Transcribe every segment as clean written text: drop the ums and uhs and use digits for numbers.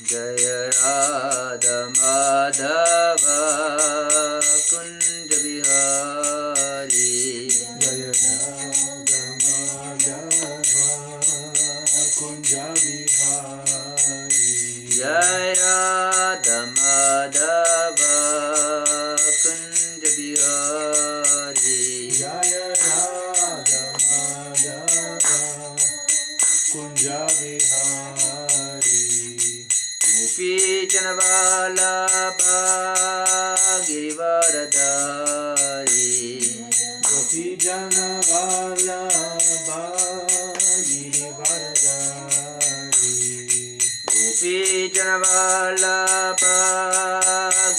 जय राधा माधव कुंज बिहारी जय राधा माधव कुंज बिहारी जय राधा माधव कुंज बिहारी जय राधा माधव कुंज बिहारी गोपी जनवाल्लभा गिरिवरधारी गोपी जनवल्लभा गिरिवरधारी गोपी जनवाल्लभा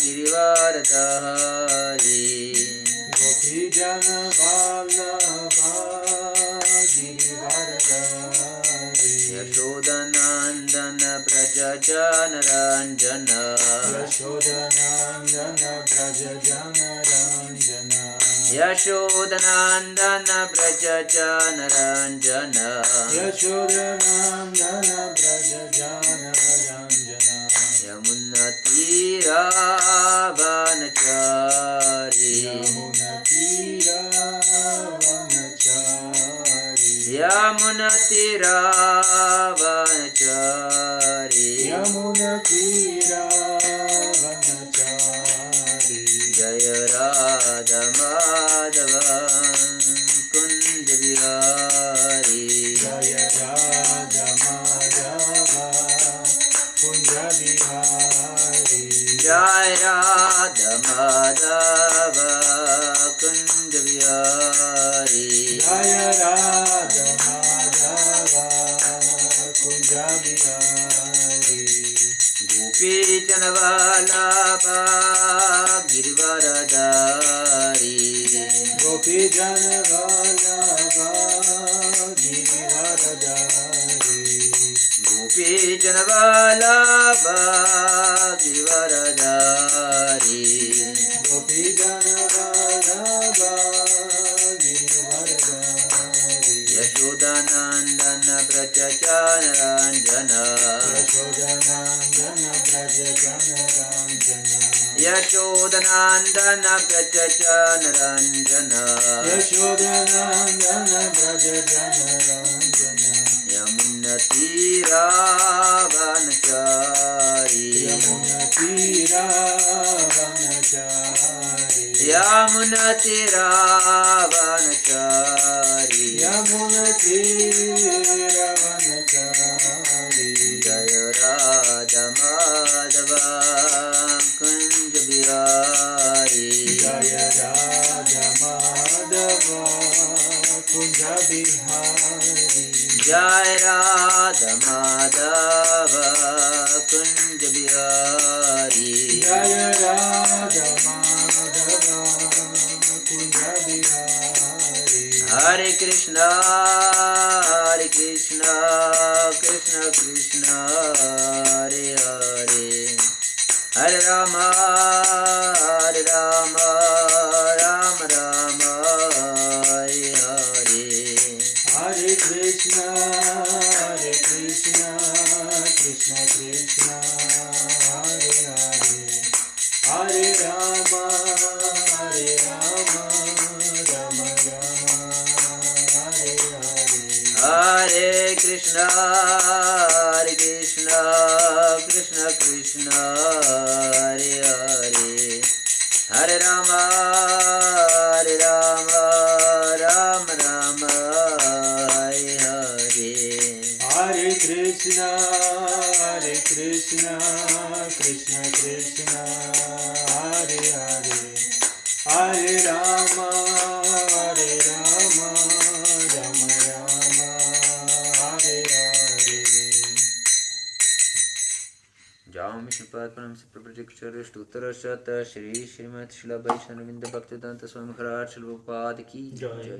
गिरिवरधारी गोपी जनवल्लभा गिरिवरधारी यशोदनंदन व्रज जनरंजन यशोदनंदन व्रज जनरंजन यशोदनंदन व्रज जनरंजन यशोदनंदन व्रज जनरंजन यमुनतीरावनचारी यमुनतीरावनचारी यमुनतीरावनचारी यमुनतीरावनचारी जय राधा माधव कुंज बिहारी जय राधा माधव कुंज बिहारी जय राधा माधव कुंज बिहारी जय राधा माधव कुंज बिहारी गोपी जनवल्लभा गिरिवरधारी गोपी जनवल्लभा गिरिवरधारी गोपी जनवल्लभा गिरिवरधारी गोपी जनवल्लभा गिरिवरधारी यशोदानंदन व्रज जनरंजन यशोदनंदन व्रज जनरंजन यशोदनंदन व्रज जनरंजन यशोदनंदन व्रज जनरंजन यमुनतीरावनचारी यमुनतीरावनचारी यमुनतीरावनचारी यमुनतीरावनचारी जय राधा माधव कुंज बिहारी जय राधा माधव कुंज बिहारी जय राधा माधव कुंज बिहारी जय राधा माधव कुंज बिहारी हरे कृष्णा कृष्ण कृष्ण हरे हरे हरे राम राम राम हरे हरे हरे कृष्ण कृष्ण कृष्ण हरे हरे हरे राम राम राम हरे हरे हरे कृष्ण कृष्ण कृष्ण हरे हरे हरे राम राम राम हरे हरे हरे कृष्ण कृष्ण कृष्ण हरे हरे हरे राम राम राम हरे हरे जाओ विष्णुपाद परम से प्रभुचर स्तोत्र शत श्री श्रीमद शिला वैष्णविंद भक्तिवेदांत स्वामी महाराज शिलपाद की जय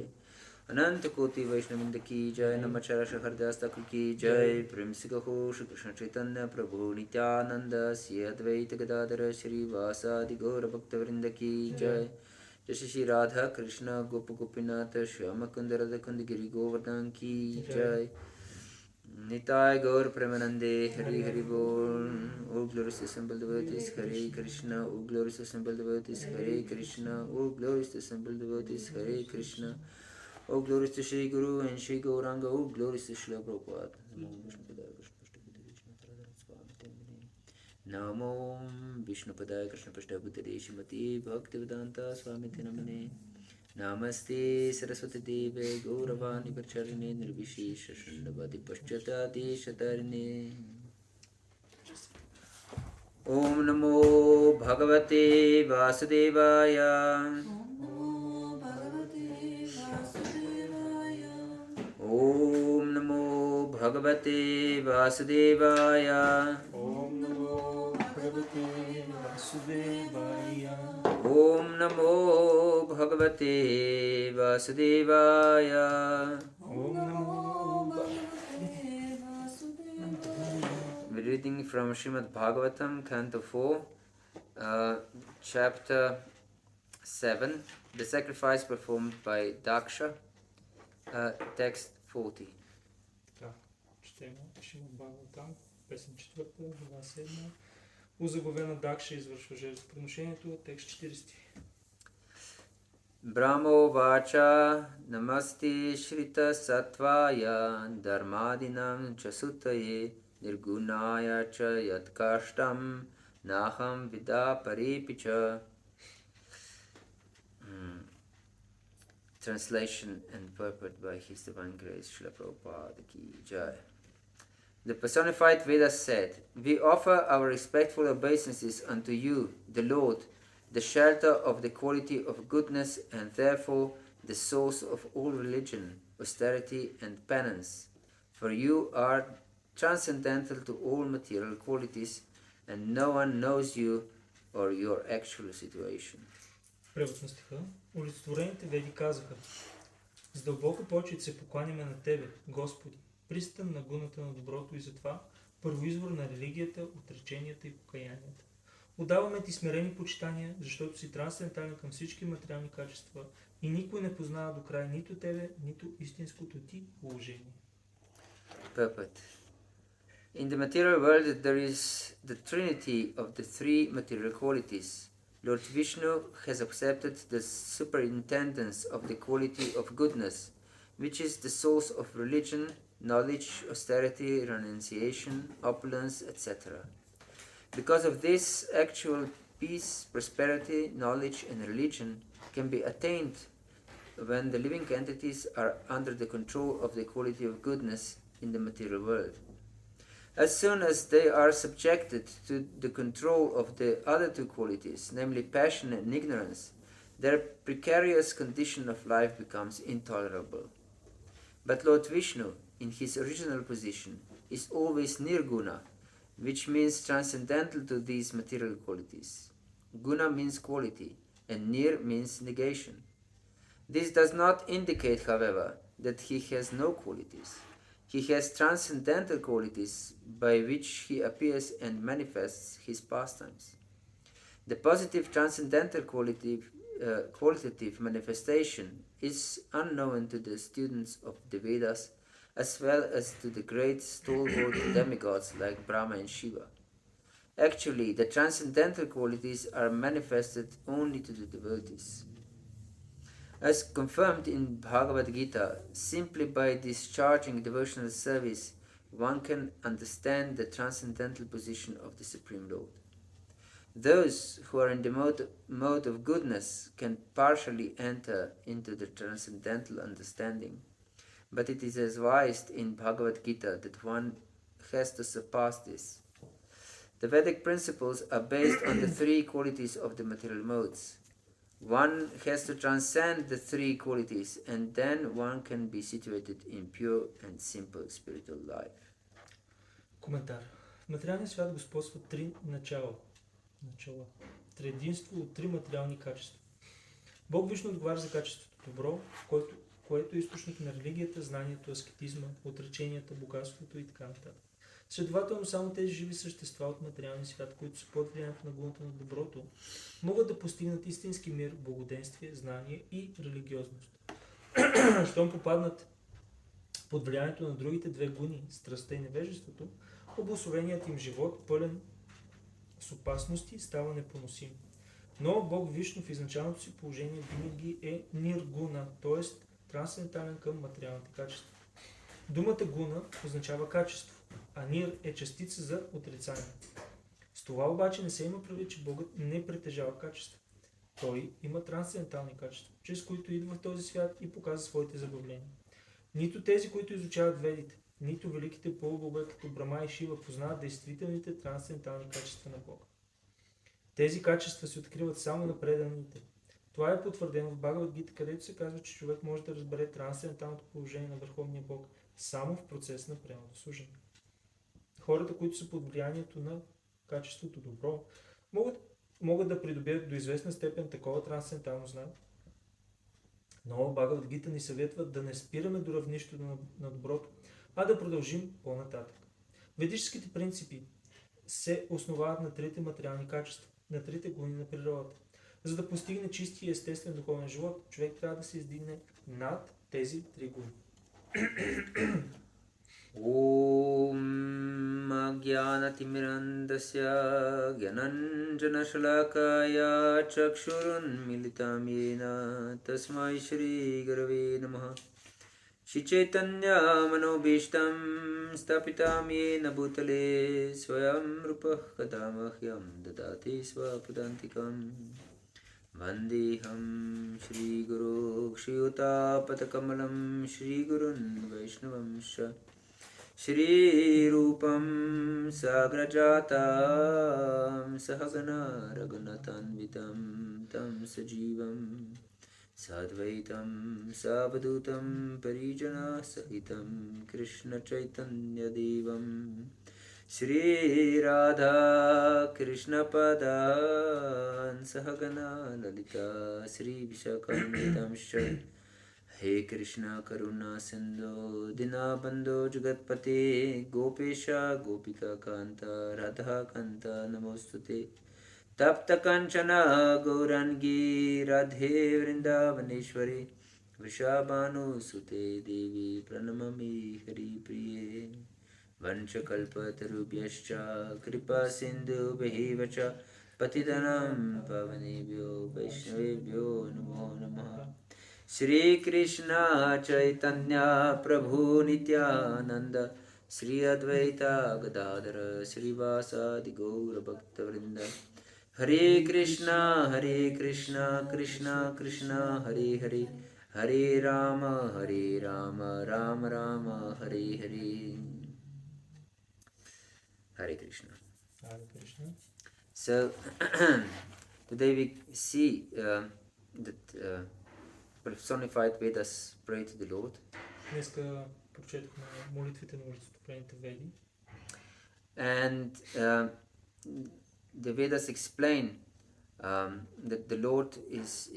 अनंत कोटि वैष्णविंद की जय नमः हरदास तक की जय प्रेम से कहो श्री कृष्ण चैतन्य प्रभु नित्यानंद श्री अद्वैत गदाधर श्रीवासादि गौर भक्तवृंद की जय जय श्री राधा कृष्ण गोप गोपीनाथ श्याम कुंद राधा कुंद गिरि गोवर्धन की जय Nitai Gaur Premanande, Hari Hari Bol, all glorious assembled devotees, Hare Krishna, all glorious assembled devotees, Hare Krishna, all glorious assembled devotees, Hare Krishna, all glorious to Shri Guru and Shri Gauranga, all glorious to Shri Prabhupada. Namo Vishnupadaya Krishna Prashthabhutade Shrimati Bhakti-vedanta Swami Namane. Namaste Saraswati Deve Gauravani Pracharine Nirvishesha Shunnavadi Paschatati Shatarine. Om Namo Bhagavate Vasudevaya. Om Namo Bhagavate Vasudevaya. Om Namo Bhagavate Vasudevaya. Om Namo Bhagavate Vasudevaya. Om Namo Bhagavate Vasudevaya. We're reading from Srimad Bhagavatam, Canto 4, Chapter 7, the sacrifice performed by Daksha, text 40. Така, четем Шримад Бхагаватам, песен 4, глава 7. Озаглавена Дакша извършва жертвоприношението, текст 40. Brahmo vacha namasti shrita sattvaya dharmadinam chasutaye nirgunaya cha yatkashtam naham vida paripicha. Translation and purport by His Divine Grace Srila Prabhupada Ki Jai. The personified Vedas said, "We offer our respectful obeisances unto you, the Lord, the shelter of the quality of goodness and therefore the source of all religion, austerity and penance. For you are transcendental to all material qualities and no one knows you or your actual situation." Превод на стиха. Олицетворените веди казаха: с дълбока почет се покланяме на Тебе, Господи, пристан на гуната на доброто и затова първоизвор на религията, отреченията и покаянията. Отдаваме Ти смирени почитания, защото си трансцендентален към всички материални качества и никой не познава до край нито Тебе, нито истинското Ти положение. Purport. In the material world there is the trinity of the three material qualities. Lord Vishnu has accepted the superintendence of the quality of goodness, which is the source of religion, knowledge, austerity, renunciation, opulence, etc. Because of this, actual peace, prosperity, knowledge, and religion can be attained when the living entities are under the control of the quality of goodness in the material world. As soon as they are subjected to the control of the other two qualities, namely passion and ignorance, their precarious condition of life becomes intolerable. But Lord Vishnu, in his original position, is always nirguna, which means transcendental to these material qualities. Guna means quality, and nir means negation. This does not indicate, however, that he has no qualities. He has transcendental qualities by which he appears and manifests his pastimes. The positive transcendental qualitative manifestation is unknown to the students of the Vedas as well as to the great stalwart demigods like Brahma and Shiva. Actually, the transcendental qualities are manifested only to the devotees. As confirmed in Bhagavad-gita, simply by discharging devotional service, one can understand the transcendental position of the Supreme Lord. Those who are in the mode of goodness can partially enter into the transcendental understanding, but it is advised in Bhagavad-gita that one has to surpass this. The Vedic principles are based on the three qualities of the material modes. One has to transcend the three qualities and then one can be situated in pure and simple spiritual life. Коментар. В материалния свят господстват три начала. Триединство от три материални качества. Бог Вишну отговаря за качеството добро, което е източник на религията, знанието, аскетизма, отреченията, богатството и така нататък. Следователно, само тези живи същества от материалния свят, които са под влиянието на гуната на доброто, могат да постигнат истински мир, благоденствие, знание и религиозност. Щом попаднат под влиянието на другите две гуни, страстта и невежеството, обусловеният им живот, пълен с опасности, става непоносим. Но Бог Вишну в изначалното си положение винаги е ниргуна, т.е. трансцендентален към материалните качества. Думата гуна означава качество, а нир е частица за отрицание. С това обаче не се има предвид, че Богът не притежава качества. Той има трансцендентални качества, чрез които идва в този свят и показва своите забавления. Нито тези, които изучават ведите, нито великите полубогове като Брама и Шива познават действителните трансцендентални качества на Бога. Тези качества се откриват само на преданите. Това е потвърдено в Бхагават-гита, където се казва, че човек може да разбере трансценденталното положение на Върховния Бог само в процес на преемното служение. Хората, които са под влиянието на качеството добро, могат да придобият до известна степен такова трансцендентално знание. Но Бхагават-гита ни съветва да не спираме до равнището на доброто, а да продължим по-нататък. Ведическите принципи се основават на трите материални качества, на трите гуни на природата. За да постигне чисти и естествен духовен живот, човек трябва да се издигне над тези три гуни. Om Agyanatimirandasya Gyananjanashalakaya Chakshurun Militam Yena Tasmai Shri Gurave Namaha Shri Chaitanya Manobishtam Stapitam Yena Bhutale Swayam Rupah Kadamahyam Dadati Swapadantikam Vandeham Shri Guru Kshiyotapatakamalam Shri Gurun Vaishnavam Sha Shri Rupam Sagrajatam Sahagana Raghunatanvitam Tam Sajivam Sadvaitam Savadhutam Parijana Sahitam Krishna Chaitanya Devam Shri Radha Krishna Padan Sahagana Lalita Shri Vishakamitam Shri He Krishna Karuna Sindhu Dinabandhu Jagatpate Gopesha Gopika Kanta Radha Kanta Namostute Tapta Kanchana Gaurangi Radhe Vrindavaneshwari Vrishabhanu Sute Devi Pranamami Hari Priye Vanchakalpatarubhyascha Kripa Sindhu Behivacha Patitanam Pavanebhyo Vaishnavebhyo Namo Namaha Shri Krishna Chaitanya Prabhu Nityananda Shri Advaita Gadadhara Shri Vasadi Gaura Bhakta Vrinda Hare Krishna Krishna Krishna Hare Hare Hare Rama Rama Rama Hare Hare Hare Krishna. Hare Krishna. So today we see that personified Vedas pray to the Lord. Днеска прочетохме молитвите на олицетворените веди. And the Vedas explain that the Lord is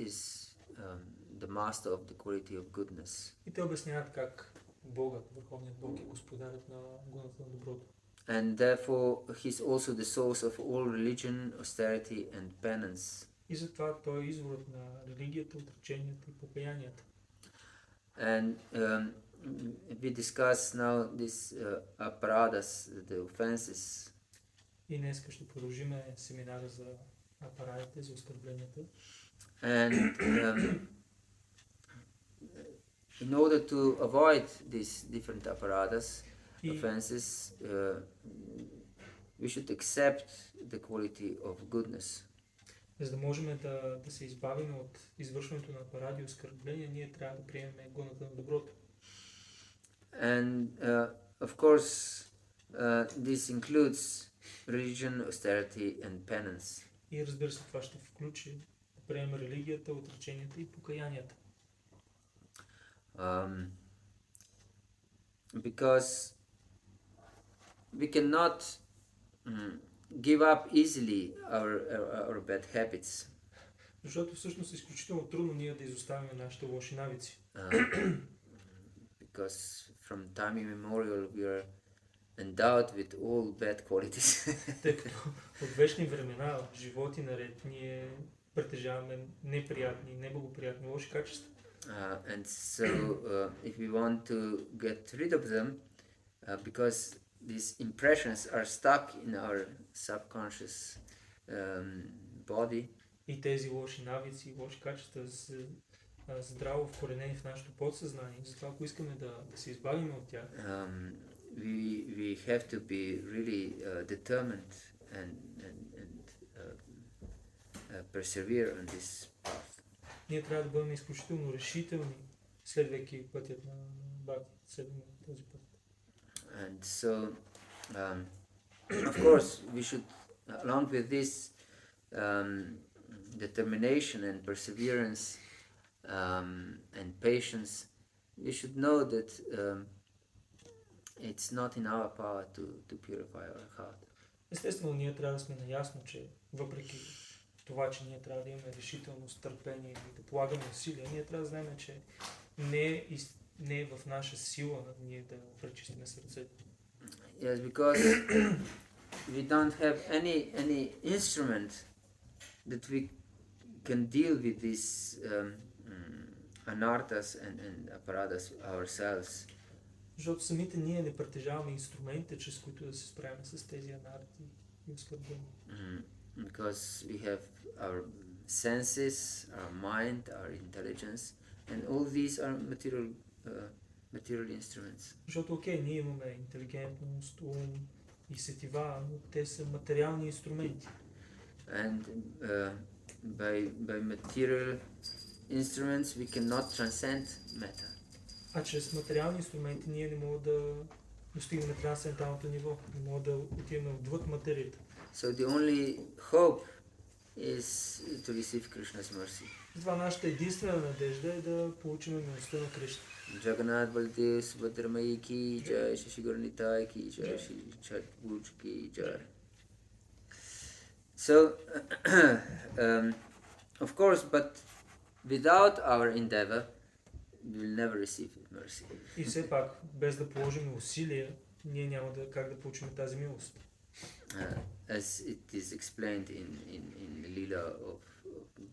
the master of the quality of goodness. И те обясняват как Богът, Върховният Бог е господарят на гуната на доброто. And therefore he is also the source of all religion, austerity and penance. И затова той е изворът на религията, отреченията и покаянията. And we discuss now this Aparadhas, the offences. И днес ще продължим семинара за апарадите, за оскърбленията. And in order to avoid these different Aparadhas, offenses, we should accept the quality of goodness. За да можем да се избавим от извършването на апаради и оскърбления, ние трябва да приемем гуната на доброто. And of course, this includes religion, austerity and penance. И разбира се, това ще включи да приемем религията, отреченията и покаянията. Because we cannot give up easily our bad habits. Защото всъщност е изключително трудно ние да изоставим нашите лоши навици. Because from time immemorial we are endowed with all bad qualities. Тъй като от вечни времена, животи наред, ние притежаваме неприятни, неблагоприятни, лоши качества. And so if we want to get rid of them, because these impressions are stuck in our subconscious body, И тези лоши навици и лоши качества са здраво вкоренени в нашето подсъзнание. Затова ако искаме да се избавим от тях, we have to be really determined and persevere on this path. ние трябва да бъдем изключително решителни, следвайки пътят на Бхакти, следваме този път. And so, of course, we should, along with this determination and perseverance and patience, we should know that it's not in our power to purify our heart. Естествено, ние трябва да сме наясно, че въпреки това, че ние трябва да имаме решителност, търпение и да полагаме усилия, ние трябва да знаем, че не е в наша сила ние да пречистим сърцето. Yes, because we don't have any instrument that we can deal with these anarthas and aparadhas ourselves. Защото самите ние не притежаваме инструментите, чрез които да се справим с тези анарти и оскърбления. Because we have our senses, our mind, our intelligence, and all these are material instruments. Защото окей, ние имаме интелигентност, ум и сетива, но те са материални инструменти. And by material instruments we cannot transcend matter. А чрез материални инструменти ние не можем да достигнем трансценденталното ниво, не можем да отидем отвъд материята. So the only hope is to receive Krishna's mercy. Затова нашата единствена надежда е да получим милостта на Кришна. Jagannath Baldev Subhadra Mai ki jai, Shashi Gaur Nitai ki jai, Shri Chat Bhuj ki jai. So, of course, but without our endeavor, we will never receive mercy. И все пак, без да положим усилия, ние няма как да получим тази милост. As it is explained in the Lila of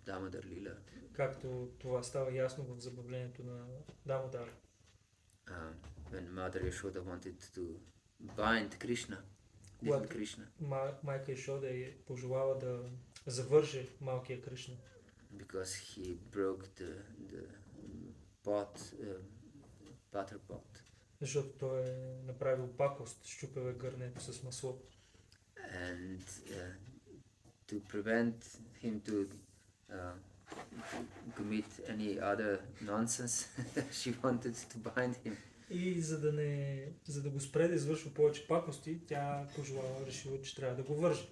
Damodar Lila. Както това става ясно в забавлението на Дамодар. When Mother Yashoda wanted to bind Krishna, little Krishna. Майка Йошода е пожелала да завърже малкия Кришна. Because he broke the pot, butter pot. Защото той е направил пакост, счупил е гърнето с масло. And to prevent him to commit any other nonsense, she wanted to bind him. И за да го спре да извършва повече пакости, тя решила, че трябва да го върже.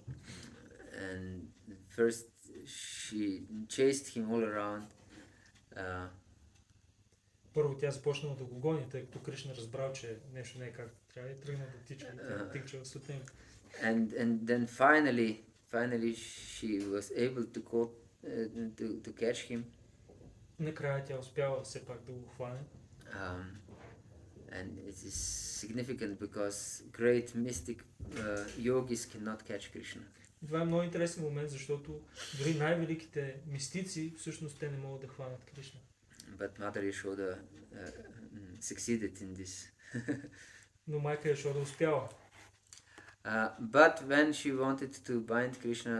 And first she chased him all around. Първо тя започнала да го гони, тъй като Кришна разбрал, че нещо не е както трябва и тръгна да тича и тя тичала след него. And then finally she was able to catch him. Накрая тя успяла все пак да го хване. And it is significant because great mystic yogis cannot catch Krishna. Това е много интересен момент, защото дори най-великите мистици всъщност те не могат да хванат Кришна. But Mother Yashoda succeeded in this. Но майка Йошода успяла. But when she wanted to bind Krishna,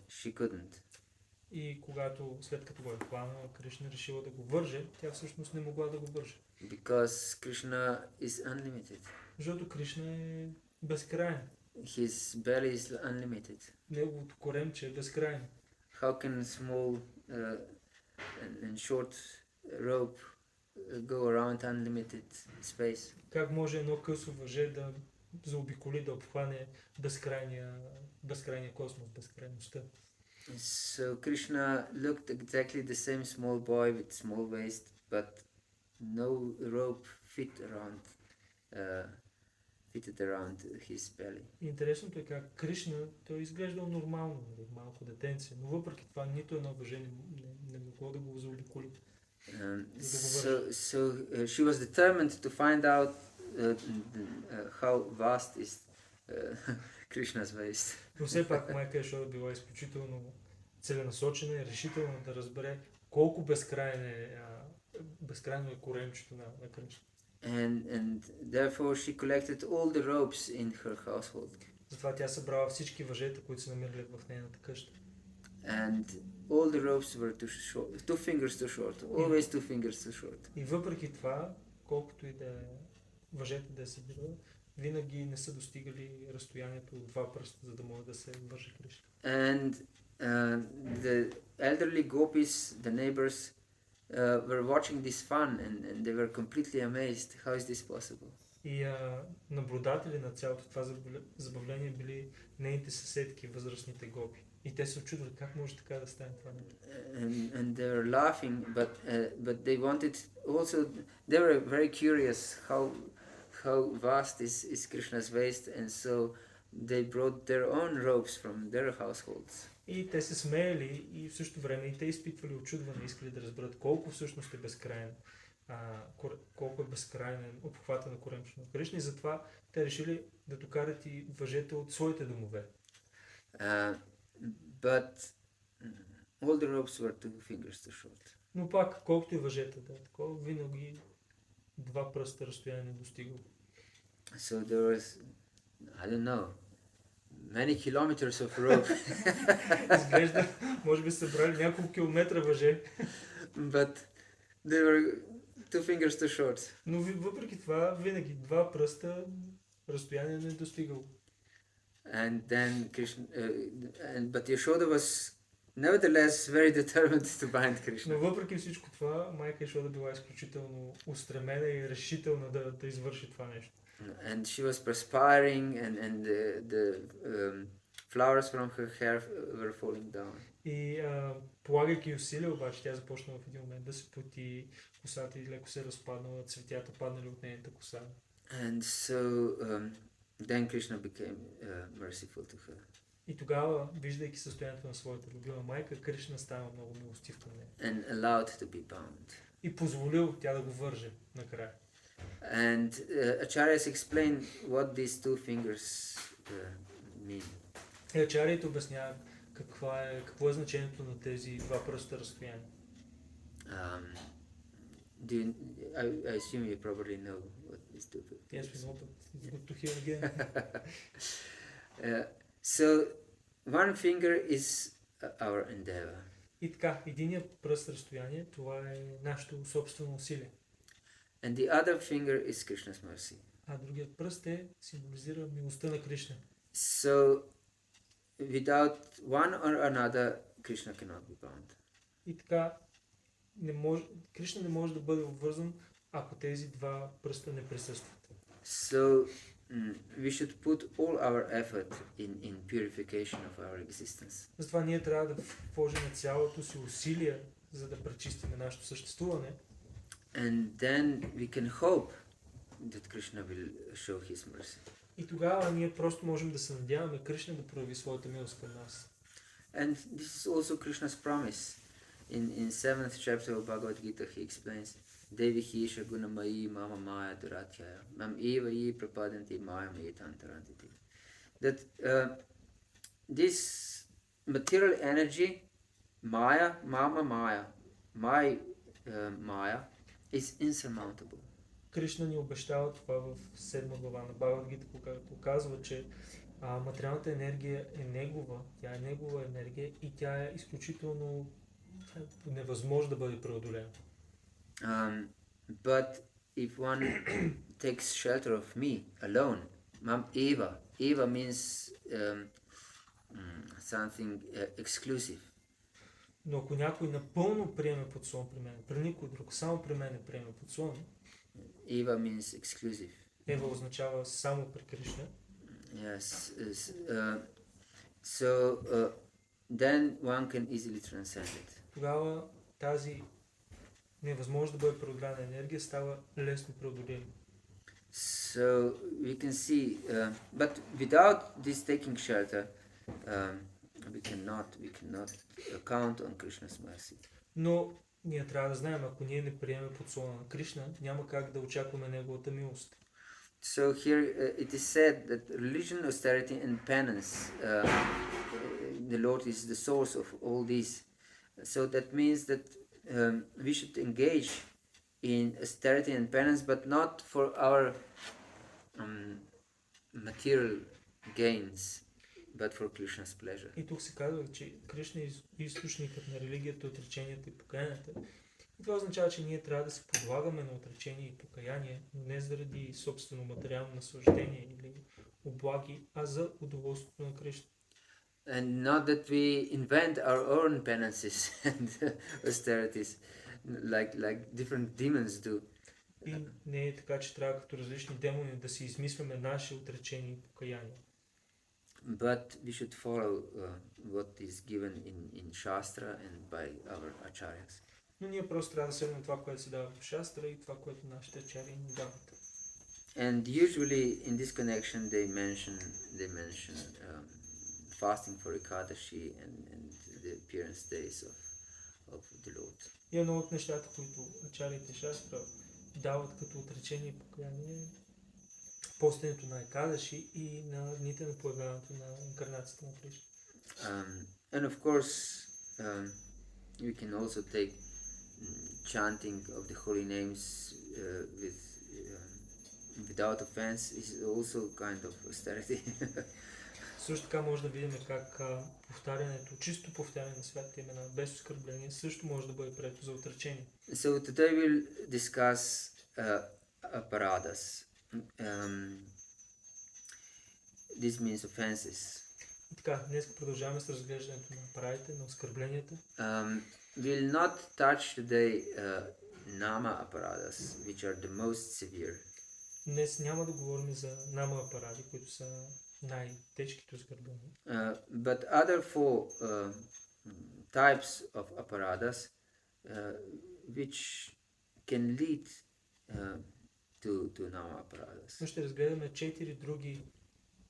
she couldn't. И когато след като го е хванала, Кришна решила да го върже, тя всъщност не могла да го върже. Because Krishna is unlimited. Защото Кришна е безкрайен. His belly is unlimited. Неговото коремче е безкрайно. How can small and short rope go around unlimited space? Как може едно късо въже да заобиколи, да обхване безкрайния космос, безкрайността? So Krishna looked exactly the same small boy with small waist, but no rope fitted around his belly. Интересното е как Кришна, той изглеждал нормално, малко детенце, но въпреки това нито едно въже не могло да го заобиколи. So she was determined to find out how vast is Krishna's waist. Но все пак майка Йошода била изключително целенасочена и решителна да разбере колко безкрайен е безкрайно е коремчето на Кришна. And therefore she collected all the ropes in her household. Затова тя събрала всички въжета, които се намирали в нейната къща. And all the ropes were too short, 2 fingers too short, always 2 fingers too short. И въпреки това, колкото и да въжета да е събирала, винаги не са достигали разстоянието от 2 пръста, за да може да се върже Кришна. And the elderly gopis, the neighbors, were watching this fun and they were completely amazed. How is this possible? И наблюдатели на цялото това забавление били нейните съседки, възрастните гопи. И те се очудвали как може така да стане това. And they were laughing, but they wanted also. They were very curious how vast is Krishna's waist, and so they brought their own ropes from their households. И те се смеяли и в същото време и те изпитвали очудване, искали да разберат колко всъщност е безкрайен, колко е безкрайен обхвата на коремчето на Кришна, и затова те решили да докарат и въжета от своите домове. But all the ropes were 2 fingers too short. Но пак, колкото и въжета да е такова, винаги 2 пръста разстояние не достигало. So there was, I don't know, many kilometers of rope. Изглежда, може би са брали няколко километра въже. But they were 2 fingers too short. Но въпреки това, винаги 2 пръста разстояние не е достигало. And then Krishna, but Yashoda was nevertheless very determined to bind Krishna. Но въпреки всичко това, майка Йашода била изключително устремена и решителна да извърши това нещо. And she was perspiring, and the flowers from her hair were falling down. И полагайки усилия, обаче тя започнала в един момент да се поти, косата и леко се разпаднала, цветята паднали от нейната коса. And so then Krishna became merciful to her. И тогава, виждайки състоянието на своята любима майка, Кришна стана много милостив към нея. And allowed to be bound. И позволил тя да го върже накрая. And Acharyas explain what these 2 fingers mean. И ачарите обясняват какво е значението на тези 2 пръста разстояние. I assume you probably know what these 2 fingers. Yes, we know, but it's good to hear again. So one finger is our endeavor. И така, единият пръст разстояние, това е нашето собствено усилие. And the other finger is Krishna's mercy. А другият пръст символизира милостта на Кришна. So without one or another, Krishna cannot be bound. И така, Кришна не може да бъде обвързан, ако тези 2 пръста не присъстват. So we should put all our effort in purification of our existence. Затова ние трябва да вложим цялото си усилие, за да пречистим нашето съществуване. And then we can hope that Krishna will show his mercy. И тогава ние просто можем да се надяваме Кришна да прояви своята милост към нас. And this is also Krishna's promise. In 7th chapter of Bhagavad-gita he explains, Devihi shagunamayi mama maya duratyaya mam eva yi prapadanti maya metantarantiti. That this material energy, my maya, is insurmountable. Кришна ни обещава това в 7 глава на Бхагават-гита, когато казва, че материалната енергия е негова, тя е негова енергия и тя е изключително невъзможно да бъде преодолена. But if one takes shelter of me alone, mam eva means something exclusive. Но ако някой напълно приеме подслон при мен, при никой друг, само при мен приеме подслон, Eva means exclusive. Ева означава само при Кришна. Yes. So then one can easily transcend it. Тогава тази невъзможно да бъде преодоляна енергия става лесно преодолима. So we can see, but without this taking shelter, we cannot count on Krishna's mercy. Но ние трябва да знаем, ако ние не приемем подслона на Кришна, няма как да очакваме неговата милост. So here it is said that religion, austerity and penance, the Lord is the source of all these. So that means that we should engage in austerity and penance, but not for our material gains, but for Krishna's pleasure. И тук се казва, че Кришна е източникът на религията, отреченията и покаянията. И това означава, че ние трябва да се подлагаме на отречение и покаяние, но не заради собствено материално наслаждение или облаги, а за удоволствието на Кришна. And not that we invent our own penances and austerities, like different demons do. И не е така, че трябва като различни демони да си измисляме наши отречения и покаяния. But we should follow what is given in Shastra and by our acharyas. Но ние просто трябва да следваме това, което се дава в Шастра и това, което нашите ачари ни дават. And usually in this connection they mention fasting for Ekadashi and the appearance days of the Lord. И едно от нещата, които ачарите Шастра дават като отречение и покаяние, постенето на Екадаши и на дните на появяването на инкарнацията на Кришна. And of course we can also take chanting of the holy names without offense is also kind of austerity. Също така може да видим как повтарянето, чисто повтаряне на светите имена без оскърбление също може да бъде прието за отречение. So today we'll discuss Aparadhas. This means offenses. И така, днес продължаваме с разглеждането на парадите, на оскърбленията. We'll not touch today Nama Aparadhas, which are the most severe. Днес няма да говорим за нама апаради, които са най-тежките оскърбления. But other four types of Aparadhas which can lead to Nama Aparadhas. Но ще разгледаме 4 други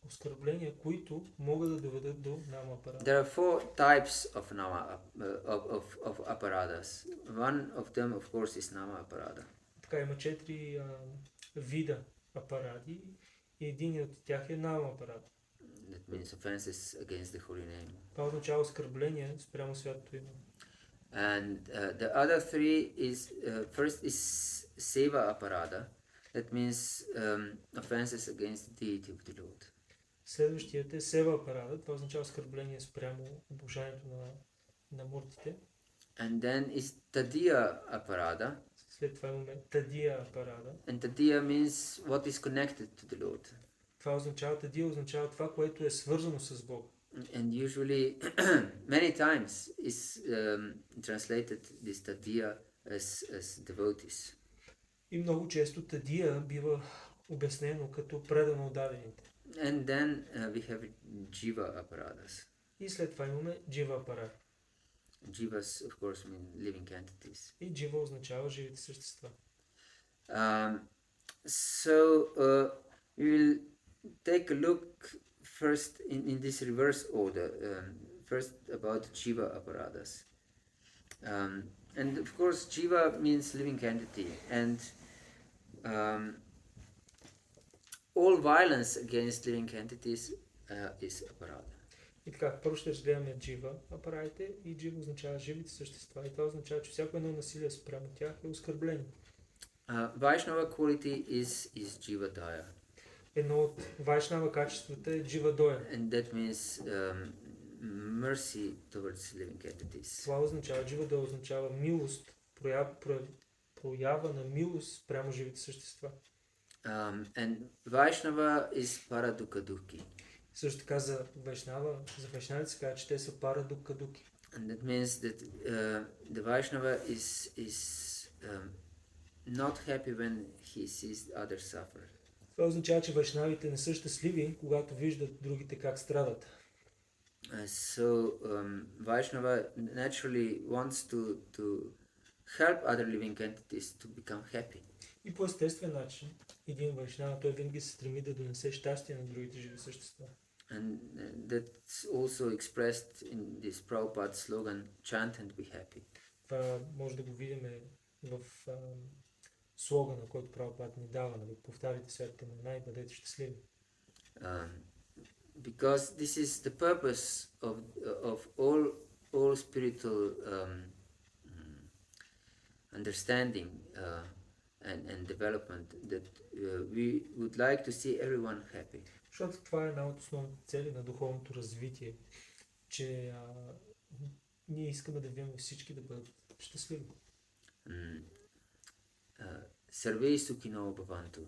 оскърбления, които могат да доведат до нама апарада. There are four types of Nama of Aparadhas. One of them, of course, is Nama Aparada. Така има 4 вида апаради и един от тях е нама апарада. That means offenses against the holy name. Това означава оскърбление спрямо святото име. And the other three is first is Seva Aparada. That means offenses against the deity of the Lord. Следващият е Сева апарада. Това означава оскърбление спрямо обожанието на муртите. And then is Tadiya Aparada. След това имаме Тадия апарада. And Tadiya means what is connected to the Lord. Това означава Тадия, означава това, което е свързано с Бога. And usually, many times is translated this Tadiya as devotees. И много често Тадия бива обяснено като предано отдадените. And then we have Jiva Aparadhas. И след това имаме Джива апарад. Jivas, of course, mean living entities. И Джива означава живите същества. So we will take a look first in this reverse order. First about Jiva Aparadhas. And of course, Jiva means living entity, and all violence against living entities is Aparadha. И така, първо ще разгледаме Джива апарадите и Джива означава живите същества. И това означава, че всяко едно насилие спрямо тях е оскърбление. Vaishnava quality is Jiva Daya. Едно от вайшнава качествата е Джива Доя. And that means mercy towards living entities. Това означава, Джива Доя означава милост, проява на милост спрямо живите същества. And Vaishnava is Paradukadukki. Също така за вайшнавите се казва, че те са Парадукадуки. And that means that the Vaishnava is not happy when he sees others suffer. Това означава, че вайшнавите не са щастливи, когато виждат другите как страдат. So Vaishnava naturally wants to help other living entities to become happy. И по естествен начин, един вайшнава, той винаги се стреми да донесе щастие на другите живи същества. And that's also expressed in this Prabhupada slogan, chant and be happy. Това може да го видим в слогана, който Прабхупад ни дава, нали? Повтаряйте светите имена и бъдете щастливи. Because this is the purpose of all spiritual understanding and development that we would like to see everyone happy. Защото това е една от основните цели на духовното развитие, че ние искаме да видим всички да бъдат щастливи. Sarve sukhino bhavantu.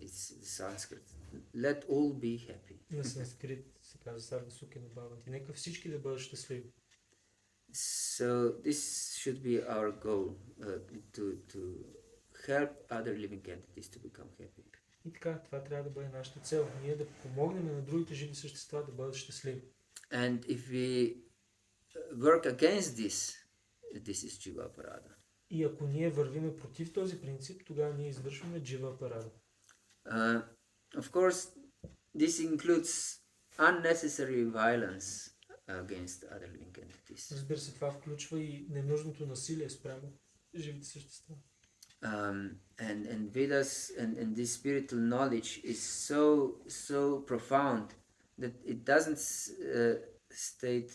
It's Sanskrit. Let all be happy. На санскрит се казва Сарва Сукино Бхаванти. Нека всички да бъдат щастливи. So this should be our goal, to help other living entities to become happy. И така, това трябва да бъде нашата цел. Ние да помогнем на другите живи същества да бъдат щастливи. And if we work against this is Jiva Aparadha. И ако ние вървиме против този принцип, тогава ние извършваме Jiva Aparadha. Of course, this includes unnecessary violence against other living entities. Разбира се, това включва и ненужното насилие спрямо живите същества. And Vedas and this spiritual knowledge is so profound that it doesn't state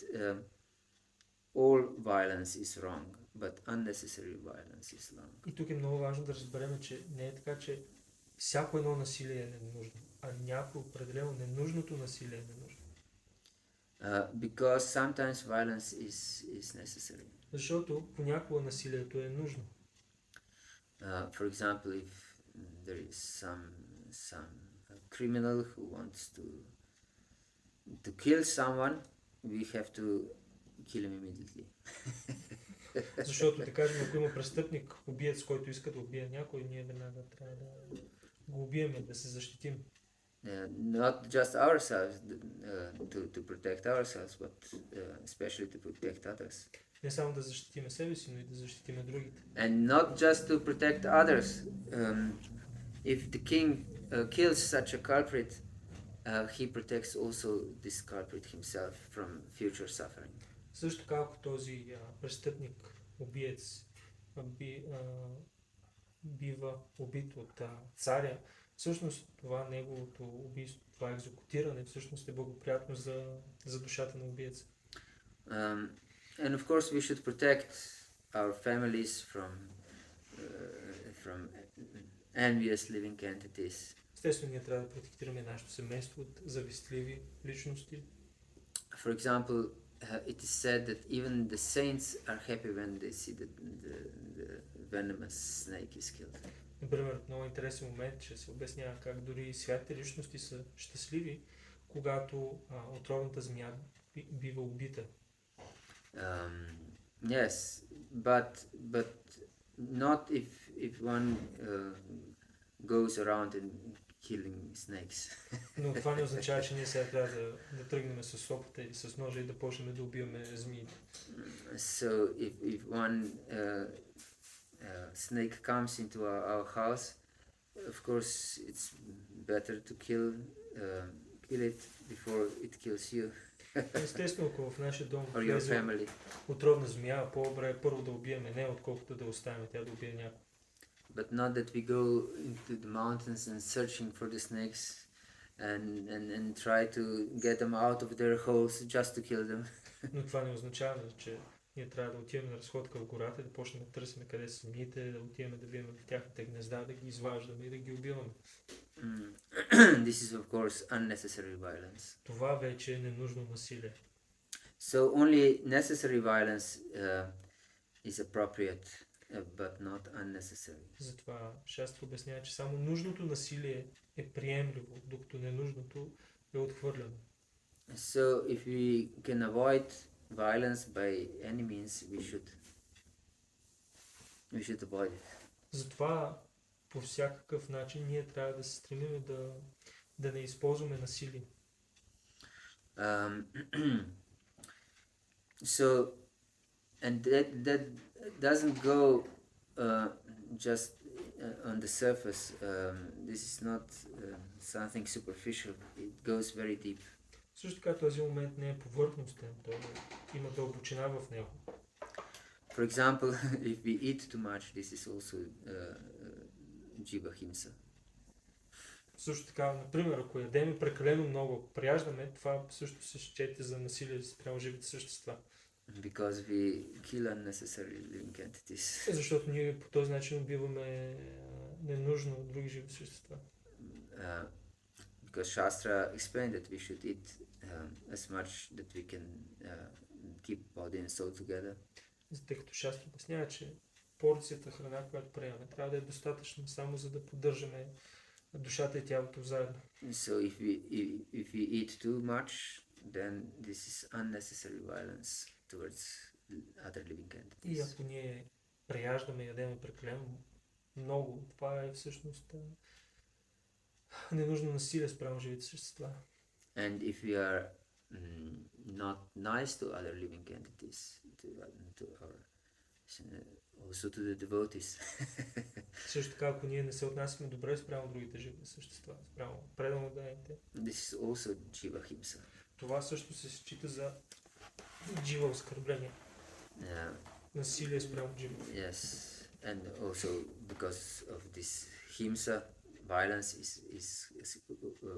all violence is wrong, but unnecessary violence is wrong. И тук е много важно да разберем, че не е така, че всяко едно насилие е ненужно, а някое определено ненужното насилие е ненужно. Because sometimes violence is necessary. Защото понякога насилието е нужно. For example, if there is some criminal who wants to kill someone, we have to kill him immediately. Защото, да кажем, ако има престъпник, убиец, който иска да убие някой, ние веднага трябва да го убиеме, да се защитим. Not just ourselves, to protect ourselves, but especially to protect others. Не само да защитиме себе си, но и да защитиме другите. And not just to protect others. If the king kills such a culprit, he protects also this culprit himself from future suffering. Също така, ако този престъпник, убиец, бива убит от царя, всъщност това неговото убийство, това екзекутиране, всъщност е благоприятно за душата на убиеца. And of course we should protect our families from envious living entities. Естествено, ние трябва да протектираме нашето семейство от завистливи личности. For example, it is said that even the saints are happy when they see the venomous snake is killed. Например, много интересен момент, че се обяснява как дори святите личности са щастливи, когато отровната змия бива убита. Yes, but not if one goes around and killing snakes. Но това не означава, че ние сега трябва да тръгнем с сопата и с ножа и да почнем да убиваме змиите. So if one snake comes into our house, of course it's better to kill it before it kills you. Естествено, ако в нашия дом влезе отровна змия, по-добре е първо да убиеме не, отколкото да оставим тя да убие някой. But not that we go into the mountains and searching for the snakes and try to get them out of their holes just to kill them. Но това не означава, че ние трябва да отидем на разходка в гората, да почнем да търсим къде са змиите, да отидем да видим в тяхните гнезда, да ги изваждаме и да ги убиваме. This is of course unnecessary violence. Това вече е ненужно насилие. So only necessary violence is appropriate, but not unnecessary. Затова Шастра обяснява, че само нужното насилие е приемливо, докато ненужното е отхвърлено. So if we can avoid violence by any means, we should avoid it. Затова по всякакъв начин ние трябва да се стремим да не използваме насилие. So, and that doesn't go just on the surface. This is not something superficial. It goes very deep. Също така този момент не е повърхностен, той има дълбочина в него. For example, if we eat too much, this is also Jiva Himsa. Също така, например, ако ядем прекалено много, ако прияждаме, това също се счете за насилие спрямо живите същества. Because we kill unnecessary living entities. Защото ние по този начин убиваме ненужно други живи същества. Because Shastra explained that we should eat as much that we can keep body and soul together. Тъй като Шастра обяснява, че порцията храна, която приемаме, трябва да е достатъчна само за да поддържаме душата и тялото заедно. So if we eat too much, then this is unnecessary violence towards other living entities. И ако ние преяждаме и ядеме прекалено много, това е всъщност ненужно насилие спрямо живите същества. And if we are not nice to other living entities, also to the devotees. Също така, ако ние не се отнасяме добре спрямо другите живи същества, спрямо преданно дадените, This is also Jiva himsa. това също се счита за джива оскърбление. Насилие спрямо джива. Yes, and also because of this himsa, violence is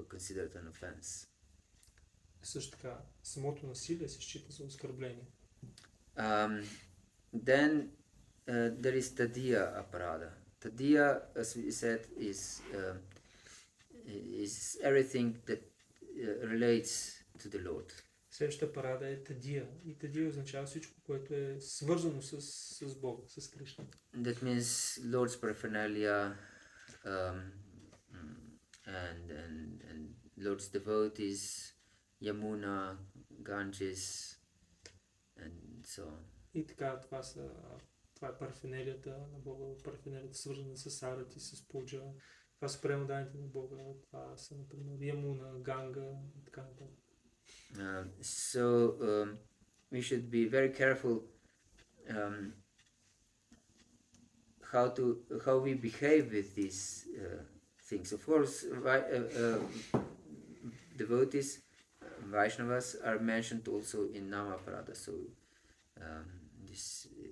considered an offense. Също така, самото насилие се счита за оскърбление. Then there is Tadiya Aparadha. Tadiya, as we said, is everything that relates to the Lord. Следващата парада е Тадия. И Тадия означава всичко, което е свързано с Бога, с Кришна. That means Lord's paraphernalia and Lord's devotees, Yamuna, Ganges, and so on. И така, това е парфенелията на Бога, парфенелията свързана с Арати, с Пуджа. Това са преmoданите на Бога, това са, например, Ямуна, Ганга и така нататък. So we should be very careful how we behave with these things. Of course, devotees, Vaishnavas, are mentioned also in Nama Aparadha, so this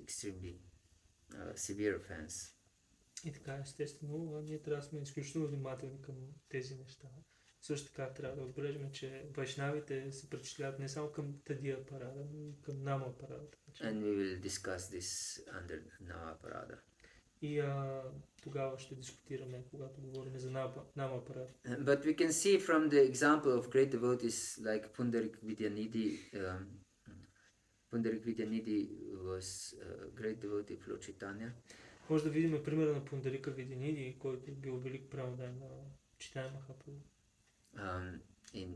extremely severe offense. И така, естествено, ние трябва да сме изключително внимателни към тези неща. Също така трябва да отбележим, че вайшнавите се причисляват не само към Тадия парада, но и към Нама парада. And we will discuss this under Nama Aparadha. И тогава ще дискутираме, когато говорим за Нама парада. But we can see from the example of great devotees like Pundarik Vidyanidhi. Pundarik Vidyanidhi was a great devotee of Lord Chaitanya. Може да видим примера на Пундарика Видяниди, който е бил велик праводай на Чайтanya Махапрабху. In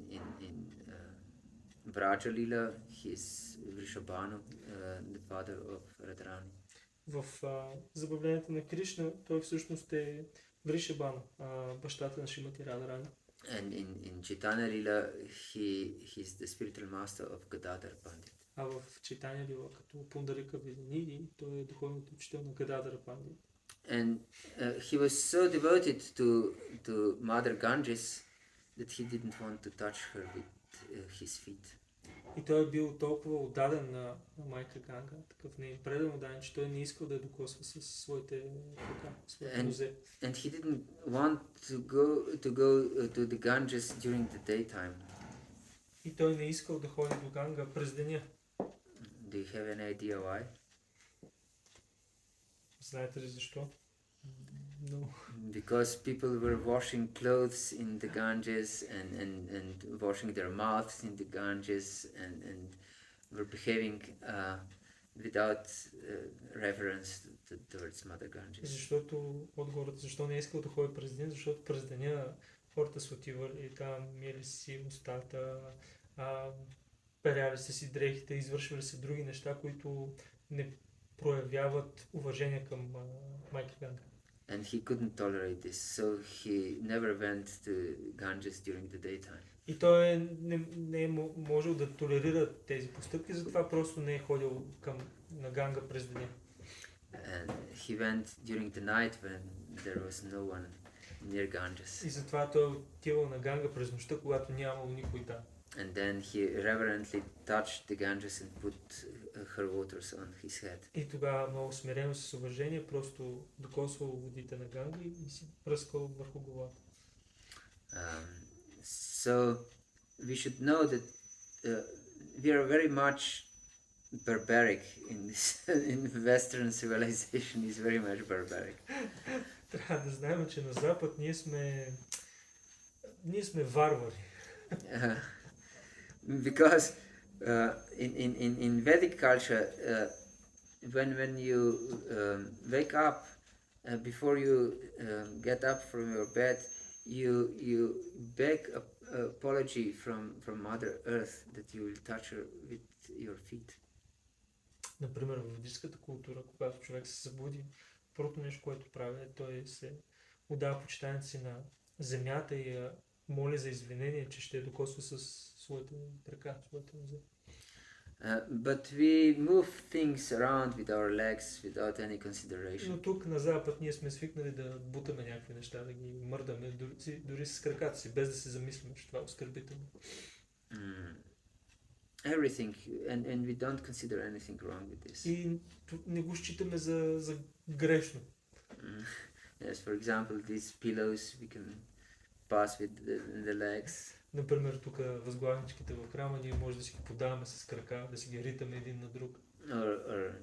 Vraja Lila, he is Vrishabhanu, the father of Radharani. В забавлението на Кришна той всъщност е Вришабана, бащата на Шримати Радharani. And in Chaitanya Lila, he is the spiritual master of Gadadhar Pandit. А в Чайтanya Лила, като Пундарика Видяниди, той е духовният учител на Гададара Пандит. And he was so devoted to Mother Ganges that he didn't want to touch her with his feet. И той е бил толкова отдаден на майка Ганга, такъв не предан отдаден, че той не искал да я докосва със своите ръка, своите нозе. And he didn't want to go to the Ganges during the daytime. И той не искал да ходи до Ганга през деня. Do you have any idea why? Знаете ли защо? No. Because people were washing clothes in the Ganges and washing their mouths in the Ganges and were behaving without reverence towards Mother Ganges. Защото отговорът защо не е искал да ходи през деня, защото през деня хората са отивали там, миели си устата, перяли са си дрехите, извършвали се други неща, които не проявяват уважение към майка Ганга. And he couldn't tolerate this, so he never went to Ganges during the daytime. И той не е можел да толерира тези постъпки, затова просто не е ходил на Ганга през деня. And he went during the night when there was no one near Ganges. И затова той отивал на Ганга през нощта, когато нямало никой там. And then he reverently touched the Ganges and put her waters on his head. И тогава много смирено с уважение просто докосвал водите на Ганга и си пръскал върху главата. So we should know that we are very much barbaric in this in Western civilization is very much barbaric. Трябва да знаем, че на Запад ние сме варвари. Uh, because in Vedic culture, when you wake up, before you get up from your bed, you beg apology from Mother Earth that you will touch her with your feet. Например, в ведическата култура, когато човек се събуди, първото нещо, което прави, той се отдава почитанието си на земята и я моли за извинение, че ще я докосва с своята ръка, своята нозе. But we move things around with our legs without any consideration. Но тук на Запад ние сме свикнали да бутаме някакви неща, да ги мърдаме дори с краката си, без да се замислим, че това е оскърбително. Everything, and we don't consider anything wrong with this. И не го считаме за грешно. Yes, for example, these pillows we can pass with the legs. Например, тук възглавничките в храма ние може да си ги подаваме с крака, да си ги ритаме един на друг. Or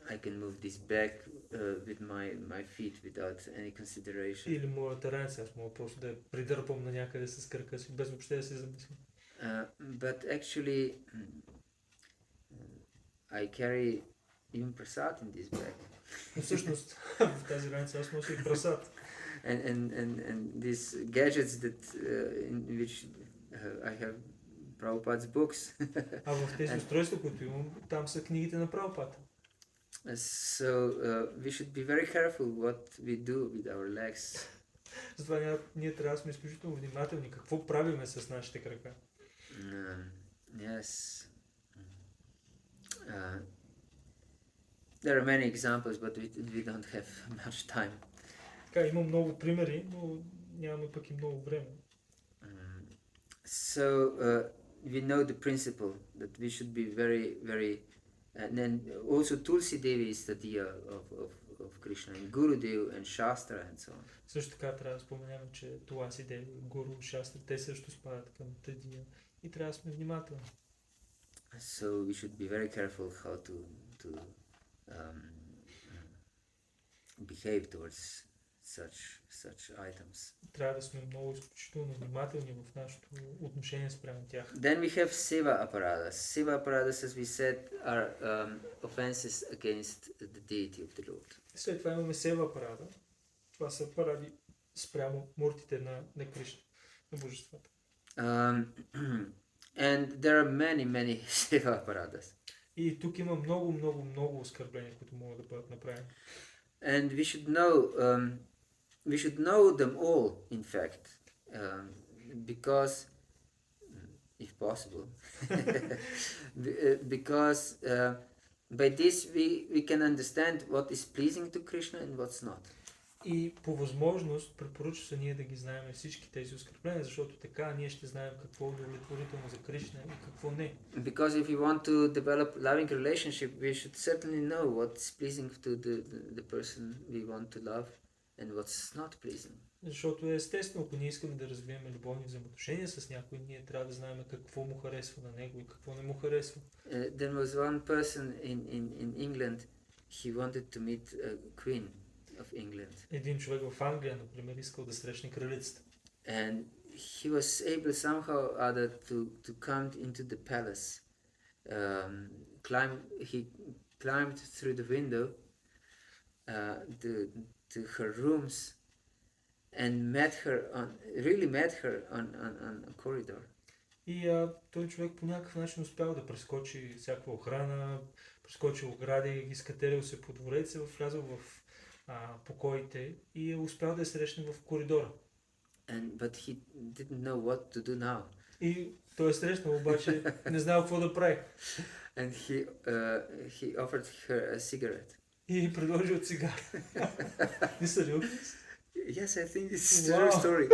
I can move this back with my feet without any consideration. Или моята раница, аз мога просто да я придърпам на някъде с крака си, без въобще да се замислям. But actually, I carry even prasad in this bag. Но всъщност в тази раница аз нося и прасад. And these gadgets that in which I have Prabhupada's books. А в тези устройства, които имам, там са книгите на Прабхупада. So we should be very careful what we do with our legs. Затова ние трябва да сме изключително внимателни какво правиме с нашите крака. Yes. There are many examples, but we don't have much time. Така, има много примери, но нямаме пък и много време. So we know the principle that we should be very, very, and then also Tulsi Devi is Tadiya of Krishna, and Gurudev and Shastra and so on. Също така трябва да споменем, че Туласи Деви, Гуру, Шастра, те също спадат към Тадия и трябва да сме внимателни. So we should be very careful how to behave towards such items. Трябва да сме много изключително внимателни в нашето отношение спрямо тях. Then we have Seva Aparadhas. Seva Aparadhas, as we said, are offenses against the deity of the Lord. След това имаме Сева Апарада. Това са паради спрямо муртите на Кришна, на божествата. And there are many Seva Aparadhas. И тук има много оскърбления, които могат да бъдат направени. And we should know them all, in fact, because, if possible, because by this we can understand what is pleasing to Krishna and what's not. И по възможност препоръчва се ние да ги знаем всички тези оскърбления, защото така ние ще знаем какво е удовлетворително за Кришна и какво не. Because if we want to develop loving relationship, we should certainly know what's pleasing to the person we want to love and what's not pleasing. Защото е естествено, ако ние искаме да развием любовни взаимоотношения с някой, ние трябва да знаем какво му харесва на него и какво не му харесва. There was one person in England, he wanted to meet a queen of England. Един човек в Англия, например, искал да срещне кралицата. And he was able somehow or other to come into the palace. He climbed through the window to her rooms and met her on a corridor. И той човек по някакъв начин успял да прескочи всякаква охрана, прескочил огради, изкатерил се по двореца, влязъл в покоите и е успял да я срещне в коридора. But he didn't know what to do now. И той е срещнал, обаче не знал какво да прави. And he offered her a cigarette. И предложил цигара. Не са ли опис? Yes, I think it's a true story.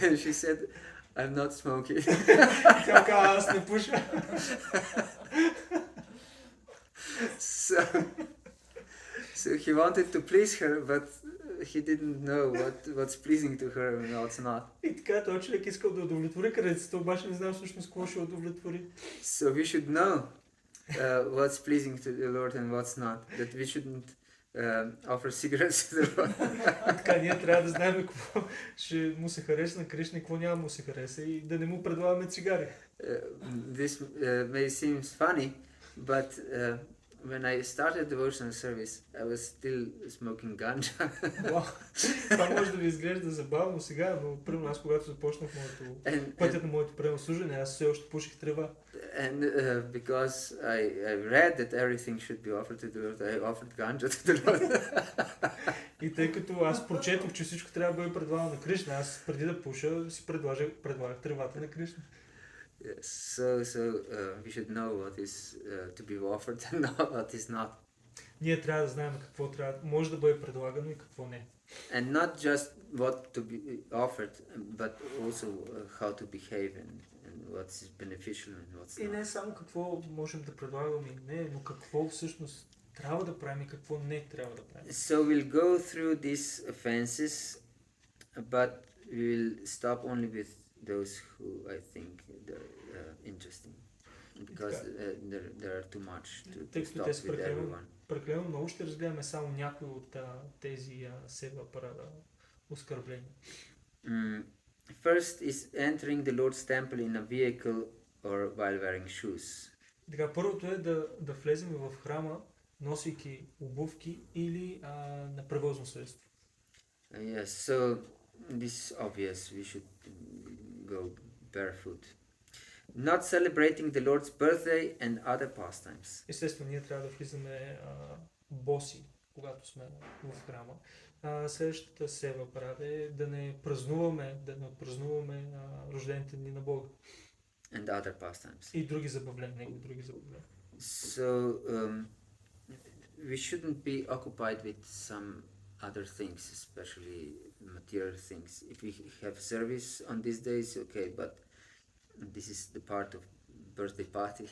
and she said, I'm not smoking. Тя каза, аз не пуша. So he wanted to please her, but he didn't know what's pleasing to her and what's not. И така, този човек искал да удовлетвори кралицата, обаче не знам всъщност какво ще удовлетвори. So we should know what's pleasing to the Lord and what's not. That we shouldn't offer cigarettes to the Lord. Така, ние трябва да знаем какво ще му се хареса на Кришна и какво няма му се хареса и да не му предлагаме цигари. This may seem funny, but when I started devotional service, I was still smoking ganja. Това може да ви изглежда забавно сега, но примерно аз когато започнах пътят на моето преемно служене, аз все още пуших трева. And because I read that everything should be offered to the Lord, I offered ganja to the Lord. И тъй като аз прочетох, че всичко трябва да бъде предлагано на Кришна, аз преди да пуша си предлагах тревата на Кришна. Yes, so we should know what is to be offered and what is not. Ние трябва да знаем какво може да бъде предлагано и какво не. And not just what to be offered, but also how to behave and what's beneficial and what's not. И не само какво можем да предлагаме и не, но какво всъщност трябва да правим и какво не трябва да правим. So we'll go through these offenses, but we will stop only with those who I think they're interesting, because there are too much to stop with everyone. Прекалено много ще разгледаме само някои от тези Seva парада оскърбления. First is entering the Lord's temple in a vehicle or while wearing shoes. Така, първото е да влезем в храма, носейки обувки или на превозно средство. Yes, so this is obvious. We should go barefoot. Not celebrating the Lord's birthday and other pastimes. Естествено, ние трябва да влизаме боси, когато сме в храма. Следващата Seva парада е да не празнуваме рождените дни на Бога. And other pastimes. И други забавления, So we shouldn't be occupied with some other things, especially material things. If we have service on these days, okay, but this is the part of birthday party.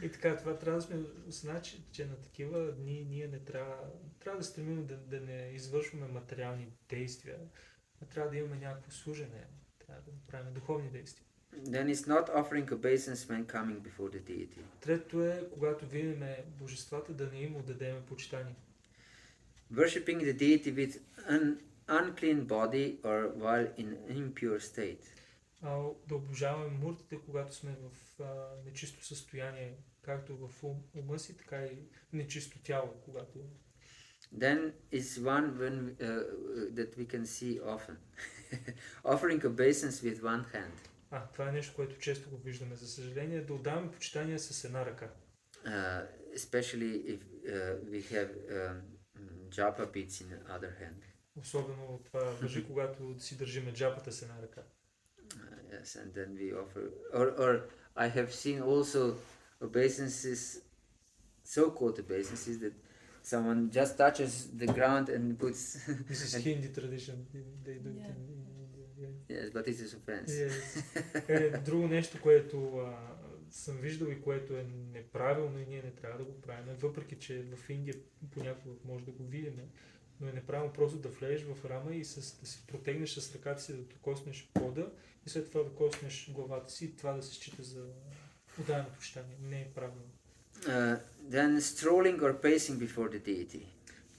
И така, това трябва да сме значи, че на такива дни ние не трябва да стремим да не извършваме материални действия, а трябва да имаме някакво служене, трябва да правим духовни действия. Then it's not offering obeisance when coming before the deity. Трето е, когато видим божествата, да не им отдадем почитание. Worshipping the deity with an unclean body or while in impure state. Да обожаваме муртите, когато сме в нечисто състояние, както в ума си, така и нечисто тяло, когато... Then is one that we can see often. Offering obeisance with one hand. Това е нещо, което често го виждаме. За съжаление, да отдаваме почитание с една ръка. Especially if we have japa beads in the other hand. Особено това важи, когато си държиме джапата с една ръка. Yes, and then we offer, or I have seen also obeisances, so-called obeisances, that someone just touches the ground and puts. This is Hindi tradition. They do it in India. Yes, but it is offense. Yes. Друго нещо, което съм виждал и което е неправилно и ние не трябва да го правим, въпреки че в Индия понякога може да го видим, но е неправилно просто да влезеш в храма и да си протегнеш с ръката си, да докоснеш пода и след това да коснеш главата си и това да се счита за отдаване почитание. Не е правилно. Then strolling or pacing before the deity.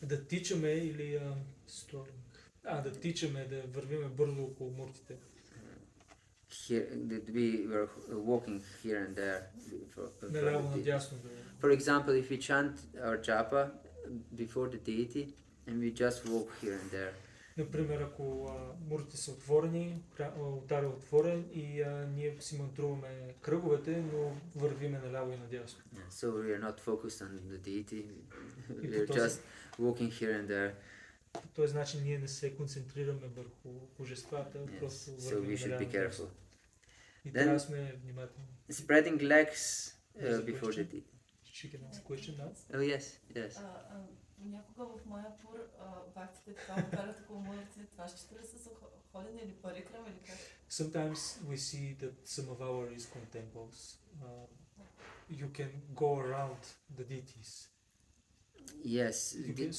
Да тичаме или да тичаме, да вървиме бързо около муртите. Here, that we were walking here and there. For example, if we chant our japa before the deity and we just walk here and there. Например, ако муртите са отворени, алтар е отворен и ние си мантруваме кръговете, но вървиме наляво и надясно. So we are not focused on the deity. We are just walking here and there. По този начин ние не се концентрираме върху божествата, просто вървим наляво. И трябва да сме внимателни. Spreading legs before the deity. She can ask a question now? Oh yes. Някога в Майапур бхактите така отварят около муртите. Това ще ли са ходене или парикрам или как? Sometimes we see that some of our ISKCON temples you can go around the deities. Yes.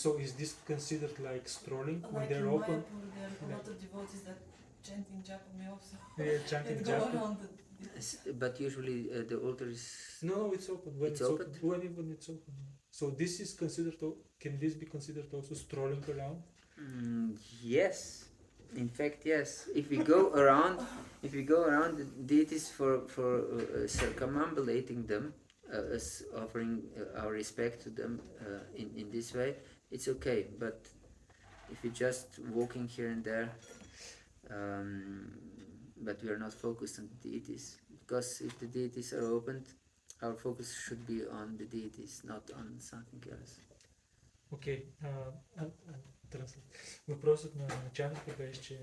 So is this considered like strolling when Like they're in open? Mayapur, there are a lot of devotees that chanting japa may also Yeah, chanting and go japa. around the But usually the altar is... No, it's open. When It's it's open? open. When it's open. So this is considered. Can this be considered also strolling around? Yes. In fact, yes. If we go around, the deities for circumambulating them, us offering our respect to them in this way, it's okay. But if we're just walking here and there, but we are not focused on the deities, because if the deities are opened, our focus should be on the deities, not on something else. Окей. Въпросът на началника беше, че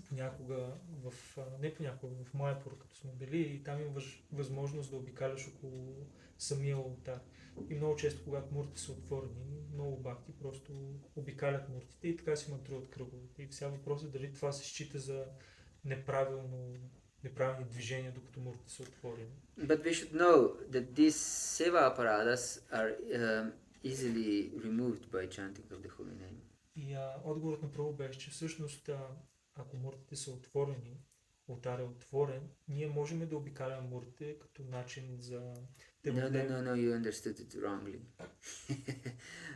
понякога не понякога, в Майапур, като сме били, и там имаш възможност да обикаляш около самия алтар. И много често, когато муртите са отворени, много бхакти просто обикалят муртите и така си мантруват кръговете. И сега въпросът е дали това се счита за неправилни движения, докато муртите са отворени. But we should know that these Seva Aparadhas are easily removed by chanting of the holy name. И отговорът на Прабhu беше, че всъщност ако муртите са отворени, алтар е отворен, ние можем да обикаляме муртите като начин за... No, you understood it wrongly.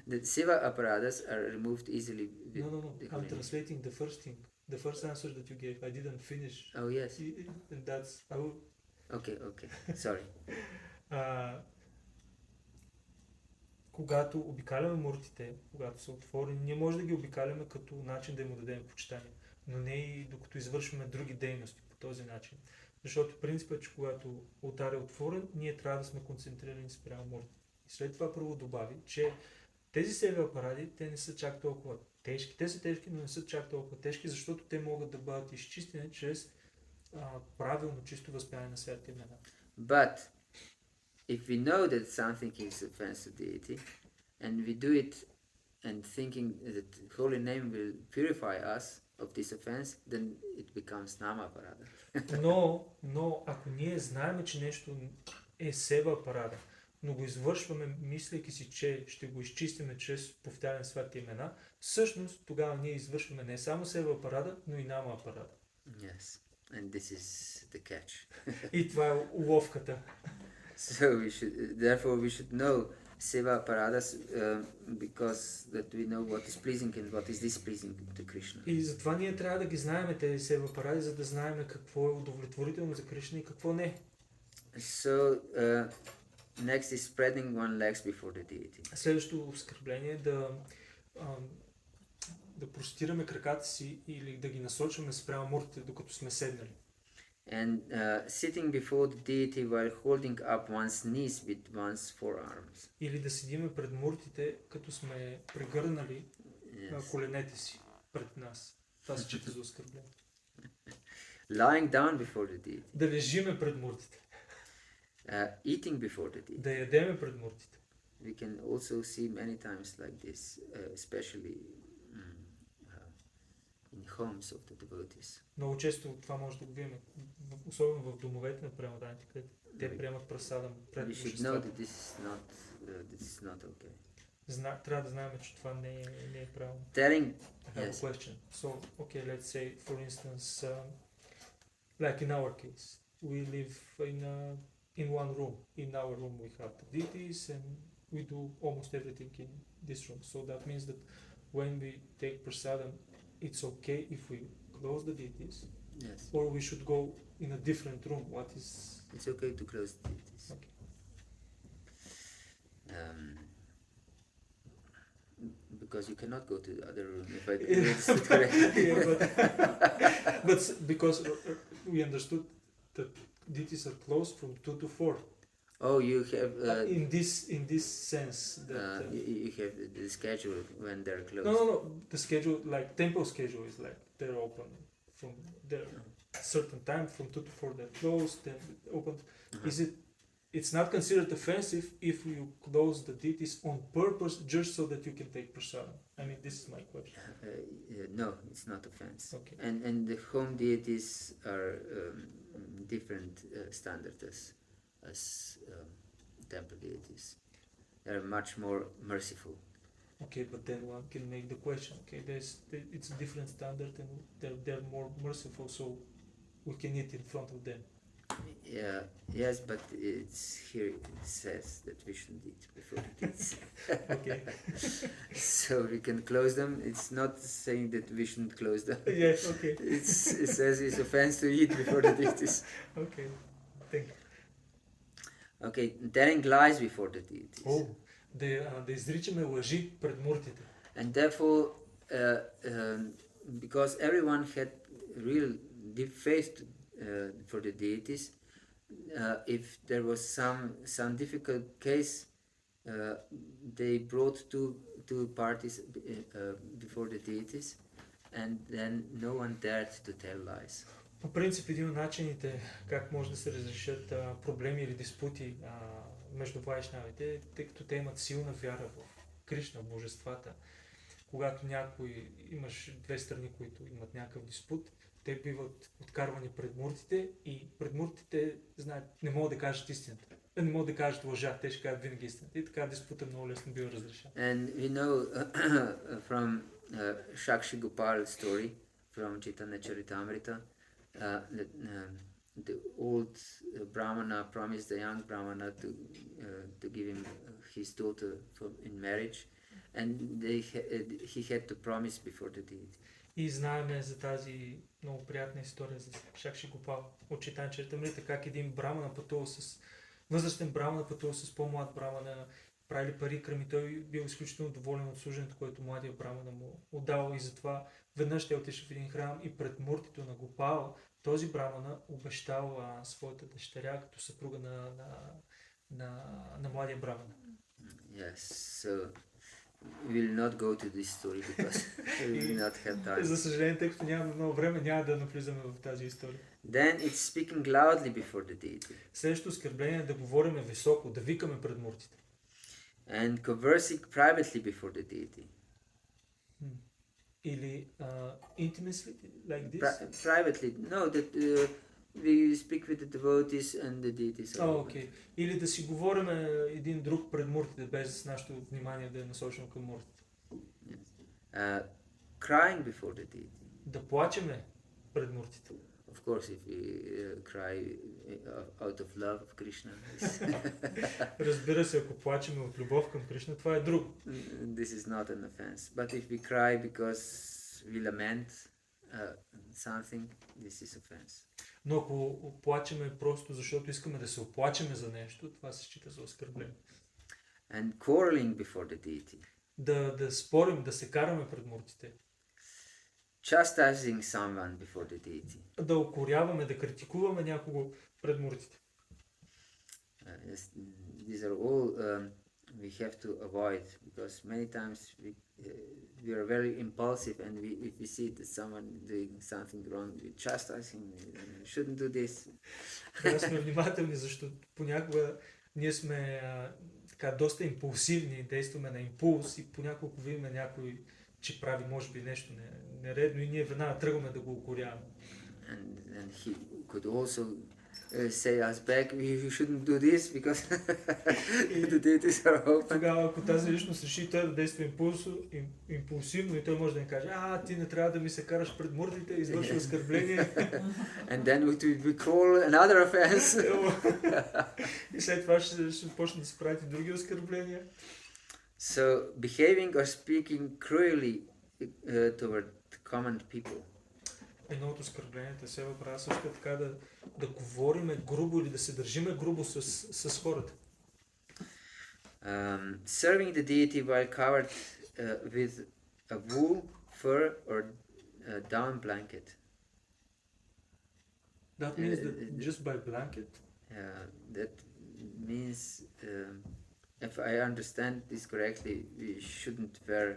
The Seva Aparadhas are removed easily. No, I'm translating the first thing. The first answer that you gave, I didn't finish. Oh, yes. And that's... Okay, sorry. Когато обикаляме муртите, когато са отворени, ние може да ги обикаляме като начин да им дадем почитание, но не и докато извършваме други дейности по този начин. Защото принципът е, че когато алтар е отворен, ние трябва да сме концентрирани спрямо муртите. И след това първо добави, че тези Сева апаради, те не са чак толкова тежки. Те са тежки, но не са чак толкова тежки, защото те могат да бъдат изчистени чрез правилно чисто възпяване на святите имена. But if we know that something is offense to deity, and we do it and thinking that holy name will purify us of this offense, then it becomes nama aparada. но ако ние знаем, че нещо е сева апарада, но го извършваме, мислейки си, че ще го изчистиме чрез повтаряне святите имена, всъщност тогава ние извършваме не само сева апарада, но и нама апарада. Yes, and this is the catch. И това е уловката. So therefore we should know Seva Aparadhas because that we know what is pleasing and what is displeasing to Krishna. И затова ние трябва да ги знаем тези сева апаради, за да знаем какво е удовлетворително за Кришна и какво не. So next is spreading one legs before the deity. Следващото оскърбление е да простираме краката си или да ги насочваме спрямо муртите, докато сме седнали. And sitting before the deity while holding up one's knees with one's forearms. Или да седиме пред муртите, като сме прегърнали коленете си пред нас. Това се счита за оскърбление. Lying down before the deity. Да лежиме пред муртите. Eating before the deity. Да ядеме пред муртите. We can also see many times like this, especially in homes of the devotees. Много често това може да го видим, особено в домовете на премотаните, където те приемат прасада пред We should know that this is not okay. Трябва да знаем, че това не е правилно. Telling, I have a question. So, okay, let's say, for instance, like in our case, we live in one room. In our room we have the deities and we do almost everything in this room. So that means that when we take prasadam, it's okay if we close the deities, yes, or we should go in a different room. What is... It's okay to close the deities. Okay. Because you cannot go to the other room if I understood correctly. Yeah, but because we understood that deities are closed from 2 to 4. Oh, you have in this sense that you have the schedule when they're closed. No. The schedule, like temple schedule, is like they're open from there certain time from 2 to 4 they're closed, then opened. Is it? It's not considered offensive if you close the deities on purpose just so that you can take prasadam. I mean, this is my question. No, it's not offense. Okay. And the home deities are different standard as temple deities. they're much more merciful. Okay, but then one can make the question. Okay, it's a different standard, and they're more merciful, so we can eat in front of them. Yeah, yes, but it's here it says that we shouldn't eat before the deeds. Okay. So we can close them. It's not saying that we shouldn't close them. Yes. Okay. It says it's offense to eat before the deities. Okay. Thank you. Okay, telling lies before the deities. Да изричаме лъжи пред муртите. And therefore, because everyone had real deep faith for the deities, if there was some difficult case, they brought two parties before the deities, and then no one dared to tell lies. По принцип, един от начините как може да се разрешат проблеми или диспути между вайшнавите, тъй като те имат силна вяра в Кришна, в божествата. Когато имаш две страни, които имат някакъв диспут, те биват откарвани пред муртите и пред муртите знаят, не могат да кажат истината. Не могат да кажат лъжа, те ще кажат винаги истината. И така диспута много лесно бива разрешен. And we know from Shakshi Gopal story from Chaitanya Charitamrita that the old Brahmana promised the young Brahmana to give him his daughter in marriage, and he had to promise before the deity. И знаеме за тази много приятна история за Шакши Гопал от Чайтanya Чаритамрита, как един брамана пътувал възрастен брамана пътувал с по-млад брамана, правили парикрам и той бил изключително доволен от служенето, което младия брамана му отдал, и затова веднъж те отишли в един храм и пред муртито на Гопал този брамана обещал своята дъщеря като съпруга на младия брамана. Yes, so we will not go to this story because we will not have time. За съжаление, тъй като нямаме много време, няма да навлизаме в тази история. Then it's speaking loudly before the deity. Следващото оскърбление е да говорим високо, да викаме пред муртите. And conversing privately before the deity. Или intimately, like this? Privately, no, that we speak with the devotees and the deities. Okay. Или да си говорим един друг пред муртите, без нашето внимание да е насочено към муртите. Yes. Crying before the deity. Да плачеме пред муртите. Of course, if we cry out of love of Krishna. Разбира се, ако плачем от любов към Кришна, това е друго. This is not an offense. But if we cry because we lament something, this is offense. Но ако плачеме просто защото искаме да се оплачеме за нещо, това се счита за оскърбление. And quarreling before the deity. Да спорим, да се караме пред муртите. Chastising someone before the deity. Да укоряваме, да критикуваме някого пред муртите. Yes, these are all we have to avoid because many times we are very impulsive and if we see that someone doing something wrong, we chastise him. We shouldn't do this. Трябва сме внимателни, защото понякога ние сме така доста импулсивни, действаме на импулс и понякога ако видим някой, че прави може би нещо нередно и ние веднага тръгваме да го укоряваме. And he could also say us back, you shouldn't do this because the deities are open. Тогава, ако тази личност реши той да действа импулсивно и той може да ни каже, ти не трябва да ми се караш пред муртите, извърши оскърбление. And then we call another offense. И след това ще почне да се правите други оскърбления. So, behaving or speaking cruelly toward common people. Едно от оскърбленията се правя също така да говориме грубо или да се държиме грубо с хората. Serving the deity while covered with a wool, fur or down blanket. That means that just by blanket? That means, if I understand this correctly, we shouldn't wear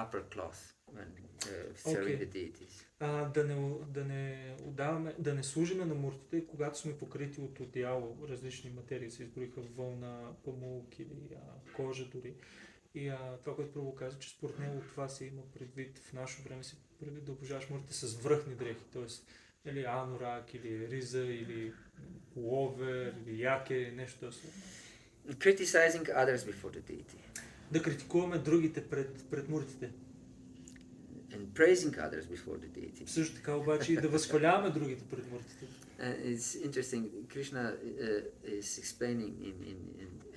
upper cloth when serving the deities. Да не служиме на муртите, когато сме покрити от одеяло, различни материи, се изброиха вълна, памук или кожа дори. И това, което първо каза, че според него това се има предвид, в наше време се предвид да обожаваш муртите с връхни дрехи, т.е. или анорак, или риза, или пуловер, или яке, нещо такова. Criticizing others before the deity. Да критикуваме другите пред муртите. And praising others before the deity. Също така обаче и да възхваляваме другите пред муртите. It's interesting. Krishna is explaining in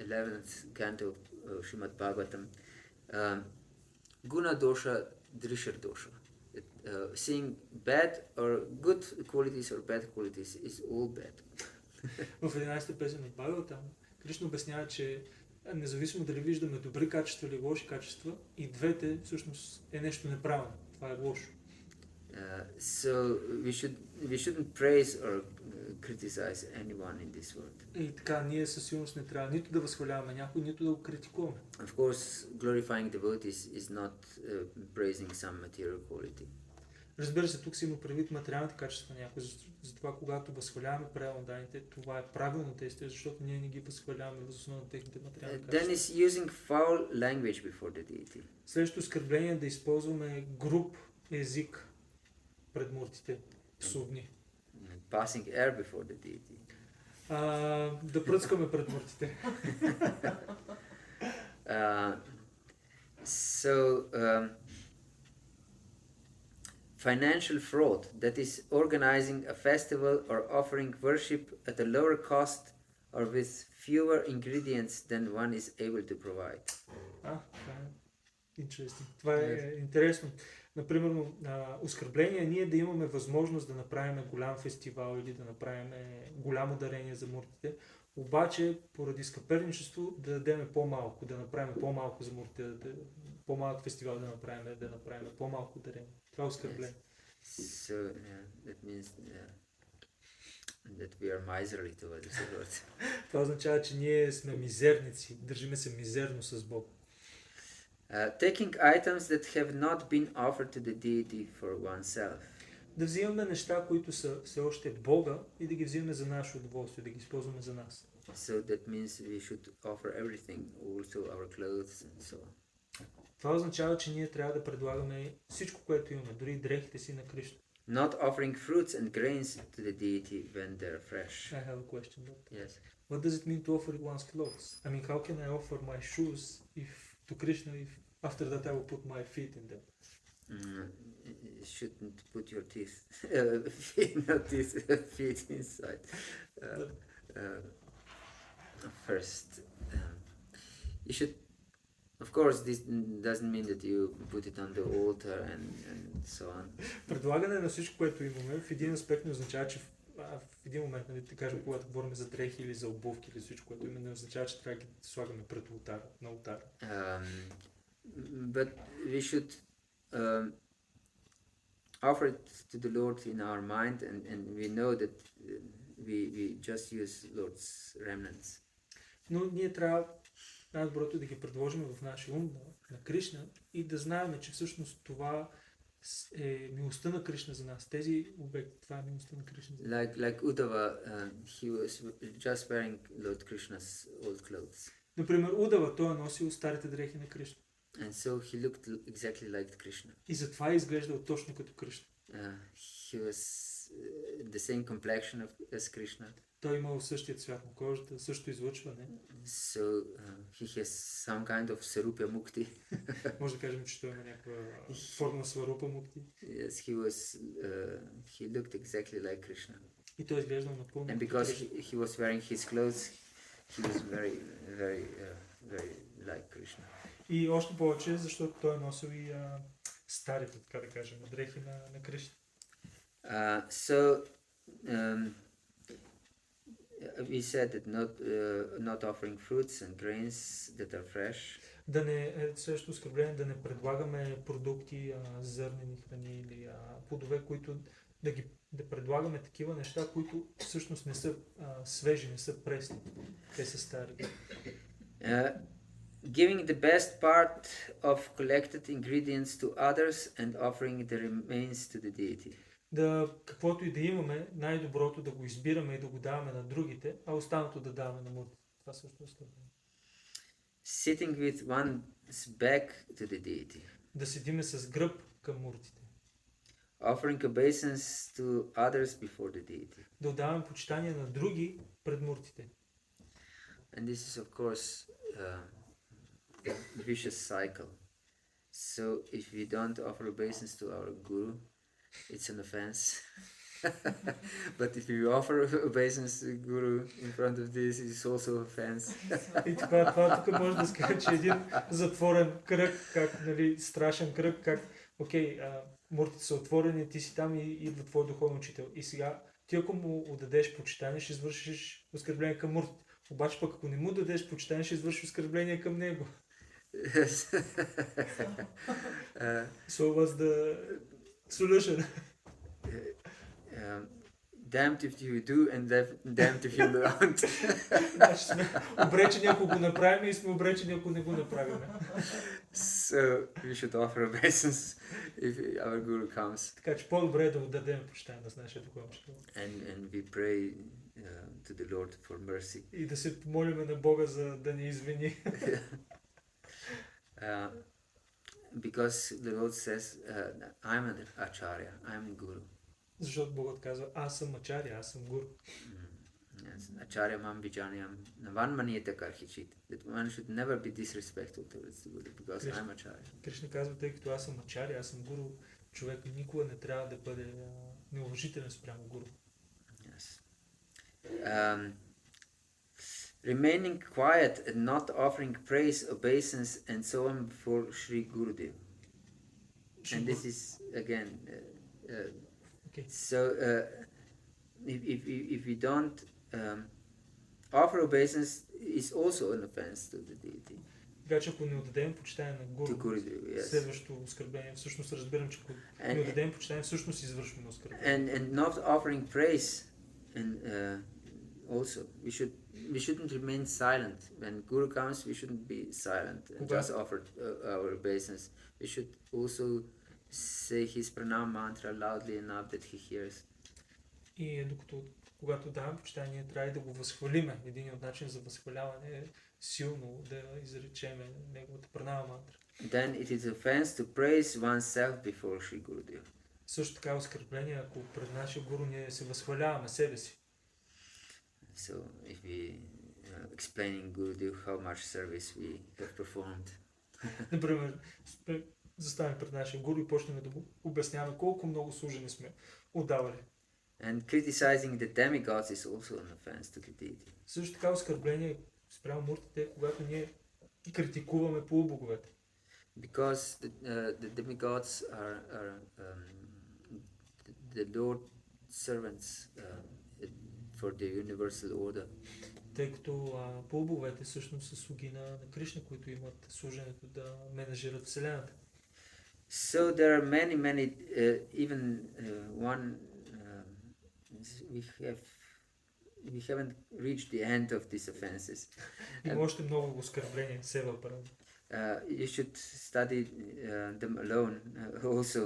11th canto of Srimad Bhagavatam, Guna dosha, drishar dosha. Seeing bad or good qualities or bad qualities is all bad. В 11-та песен от Бхагаватам Кришна обяснява, че независимо дали виждаме добри качества или лоши качества, и двете всъщност е нещо неправилно. Това е лошо. So we shouldn't praise or criticize anyone in this world. И така, ние със сигурност не трябва нито да възхваляваме някой, нито да го критикуваме. Of course, glorifying devotees is not praising some material quality. Разбира се, тук си има предвид материалните качества на някой, затова когато възхваляваме правилно-даните, това е правилно действие, защото ние не ги възхваляваме въз основа на техните материални качества. Then is using foul language before the deity. Следващото оскърбление е да използваме груб език пред муртите, псовни. Passing air before the deity. Да пръскаме пред муртите. Financial fraud, that is organizing a festival or offering worship at a lower cost or with fewer ingredients than one is able to provide. Това е интересно. Например, оскърбление ние да имаме възможност да направим голям фестивал или да направим голямо дарение за муртите, обаче поради скъперничество да дадем по-малко, да направим по-малко за муртите, по-малък фестивал да направим по-малко дарение. Това е оскърбление. So that means that we are miserly towards the Lord. Това означава, че ние сме мизерници, държиме се мизерно с Бог. Taking items that have not been offered to the deity for oneself. Да взимаме неща, които са все още Бога и да ги взимаме за наше удоволствие, да ги използваме за нас. So that means we should offer everything, also our clothes and so on. Това означава, че ние трябва да предлагаме всичко, което имаме, дори дрехите си на Кришна. Not offering fruits and grains to the deity when they're fresh. I have a question. Yes. What does it mean to offer one's clothes? I mean, how can I offer my shoes to Krishna if after that I will put my feet in them? You shouldn't put your feet inside. First, you should. Of course, this doesn't mean that you put it on the altar and so on. Предлагане на всичко, което имаме, в един аспект не означава, че в един момент, нали, да кажем, когато говорим за дрехи или за обувки или всичко, което имаме, не означава, че трябва да ги слагаме пред ултара, на ултара. But we should offer it to the Lord in our mind, and we know that we just use Lord's remnants. Но ние трябва най-доброто да ги предложим в нашия ум на Кришна и да знаем, че всъщност това е милостта на Кришна за нас. Тези обекти, това е милостта на Кришна за нас. Like Uddhava, he was just wearing Lord Krishna's old clothes. Например, Удава, той е носил старите дрехи на Кришна. And so he looked exactly like Krishna. И затова е изглеждал точно като Кришна. He was the same complexion as Krishna. Той имал същия цвят на кожата, също излъчване. So he has some kind of Sarupya Mukti. Може да кажем, че той има някаква форма на Сварупа Мукти. Yes, he looked exactly like Krishna. И той изглеждал напълно. And because he was wearing his clothes, he was very like Krishna. И още повече, защото той е носил и старите, така да кажем, дрехи на Кришна. We said that not offering fruits and grains that are fresh. Да не, също оскърбление, да не предлагаме продукти, зърнени храни или плодове, които да предлагаме такива неща, които всъщност не са свежи, не са пресни. Те са стари. Giving the best part of collected ingredients to others and offering the remains to the deity. Да, каквото и да имаме, най-доброто да го избираме и да го даваме на другите, а останалото да даваме на муртите. Това също е оскърбление. Sitting with one's back to the deity. Да седиме с гръб към муртите. Offering obeisance to others before the deity. Да отдаваме почитание на други пред муртите. And this is, of course, a vicious cycle. So if we don't offer obeisance to our guru, it's an offense. But if you offer obeisance to guru in front of this, it's also offense. И това тук може да скаже, че един затворен кръг, как, нали, страшен кръг, как, окей, муртите са отворени, ти си там и идва твой духовен учител. И сега, ти ако му отдадеш почитание, ще извършиш оскърбление към муртите. Обаче пък ако не му дадеш почитание, ще извършиш оскърбление към него. So what's the solution? Damned if you do and damned if you don't. Значи сме обречени ако го направим и сме обречени ако не го направим. So we should offer obeisance if our guru comes. Така че по-добре е да отдадем почитание на нашия духовен учител. And we pray to the Lord for mercy. И да се помолиме на Бога за да ни извини. Because the Lord says, I'm an acharya, I'm a guru. Защото Богът казва, аз съм ачаря, аз съм гуру. Yes. Acharya mam vijanayam navan maniyata karhichit. That one should never be disrespectful towards the guru because I'm acharya. Кришна казва, тъй като аз съм ачаря, аз съм гуру, човек никога не трябва да бъде неуважителен спрямо гуру. Yes. Remaining quiet and not offering praise, obeisance, and so on before Sri Gurudev. And this is again. Okay. So if we don't offer obeisance, is also an offense to the deity. Така че ако не отдадем почитание на гуру, To Gurudev, yes. следващото оскърбление, всъщност разбирам, че ако не отдадем почитание, всъщност извършваме оскърбление. And not offering praise, and also we shouldn't remain silent when Guru comes. We shouldn't be silent and just offer our obeisance. We should also say his pranam mantra loudly enough that he hears. И докато когато даваме почитание, трябва и да го възхвалиме. Един от начин за възхваляване е силно да изречеме неговата пранама мантра. Then it is offense to praise oneself before Sri Gurudev. Също така оскърбление, ако пред нашия гуру ние се възхваляваме себе си. So if we explaining Gurudev how much service we have performed. Например, заставим пред нашия гуру и почнем да му обясняваме колко много служени сме отдавали. And criticizing the demigods is also an offense to the deity. Също така оскърбление спрямо муртите, когато ние критикуваме полубоговете. Because the demigods are the Lord servants for the universal order. Тъй като полубоговете всъщност са слуги на Кришна, които имат служенето да менажират Вселената. So there are many even one we haven't reached the end of these offenses. Има още много оскърбления, Seva, Aparadhas. You should study them alone also,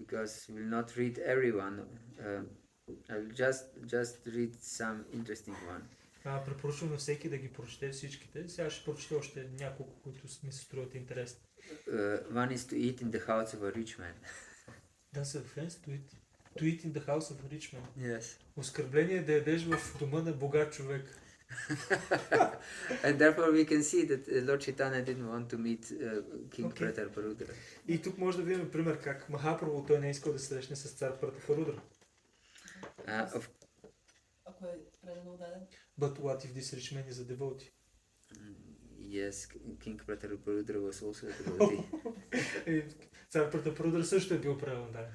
because we will not read everyone. I'll just read some interesting one. Препоръчвам на всеки да ги прочете всичките. Сега ще прочета още няколко, които ми се струват интересни. One is to eat in the house of a rich man. That's an offense to eat in the house of a rich man. Yes. Оскърбление е да ядеш в дома на богат човек. And therefore we can see that Lord Chaitanya didn't want to meet King Pratapparudra. И тук може да видим пример как Махапрабху той не е искал да се срещне с цар Пратапарудра. Ако е предано даден. But what if this rich man is a devotee? Yes, King Pratapparudra was also a devotee. Цар Пратапарудра също е бил предано даден.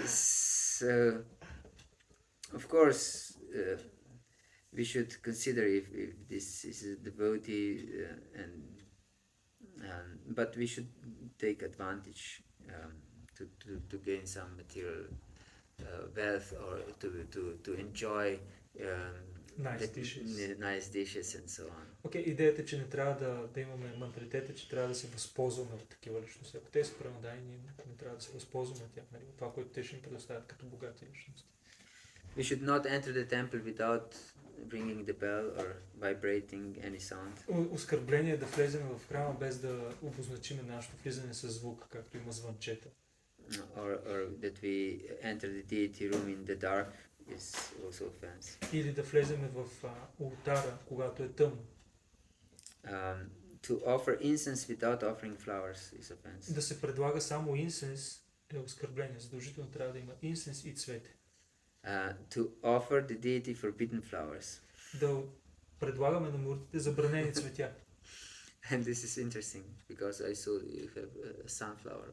So, of course, we should consider if this is a devotee, but we should take advantage to gain some material wealth or to enjoy nice dishes and so on. Окей, идеята е, че не трябва да имаме менталитета, че трябва да се възползваме от такива личности. Ако те са пренадани, ние не трябва да се възползваме от тях, нали? Това, което те ще ни предоставят като богати личности. We should not enter the temple without ringing the bell or vibrating any sound. Оскърбление е да влезем в храма без да обозначиме нашето влизане със звук, както има звънчета. Or that we enter the deity room in the dark is also offense. Или да влеземе в ултара, когато е тъмно. To offer incense without offering flowers is offense. Да се предлага само инсенс е оскърбление. Задължително трябва да има инсенс и цвете. To offer the deity forbidden flowers. Да предлагаме на муртите забранени цветя. And this is interesting because I saw you have a sunflower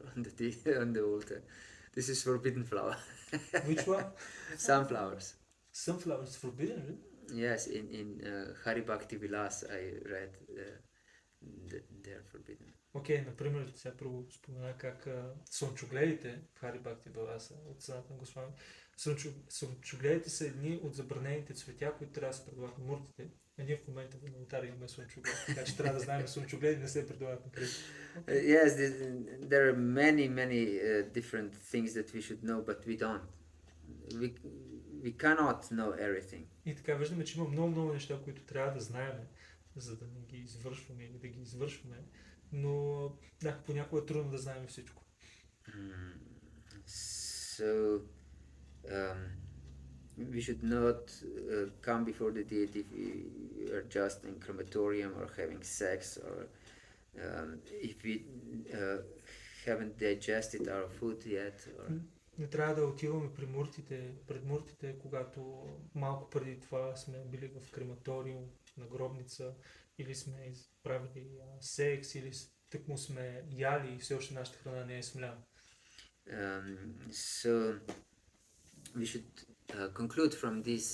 on the altar. This is forbidden flower. Which one? Sunflowers. Sunflowers forbidden, right? Yes, in Hari Bhakti Vilas I read that they are forbidden. Окей, например, сега първо спомена как слънчогледите в Хари Бхакти Виласа от Санатана Госвами. Слънчогледите са едни от забранените цветя, които трябва да се предлагат на муртите. Ние в момента в алтара имаме слънчоглед, така че трябва да знаем, слънчогледи не се предлагат на Кришна. Yes, there are many different things that we should know, but we don't. We cannot know everything. И така виждаме, че има много неща, които трябва да знаем, за да не ги извършваме или да ги извършваме. Но да, понякога е трудно да знаем всичко. So we should not come before the deity if we are just in crematorium or having sex, or if we haven't digested our food yet. Or... Не трябва да отиваме пред муртите, когато малко преди това сме били в крематориум, на гробница, или сме правили секс, или тъкмо сме яли и все още нашата храна не е смляна. So we should conclude from these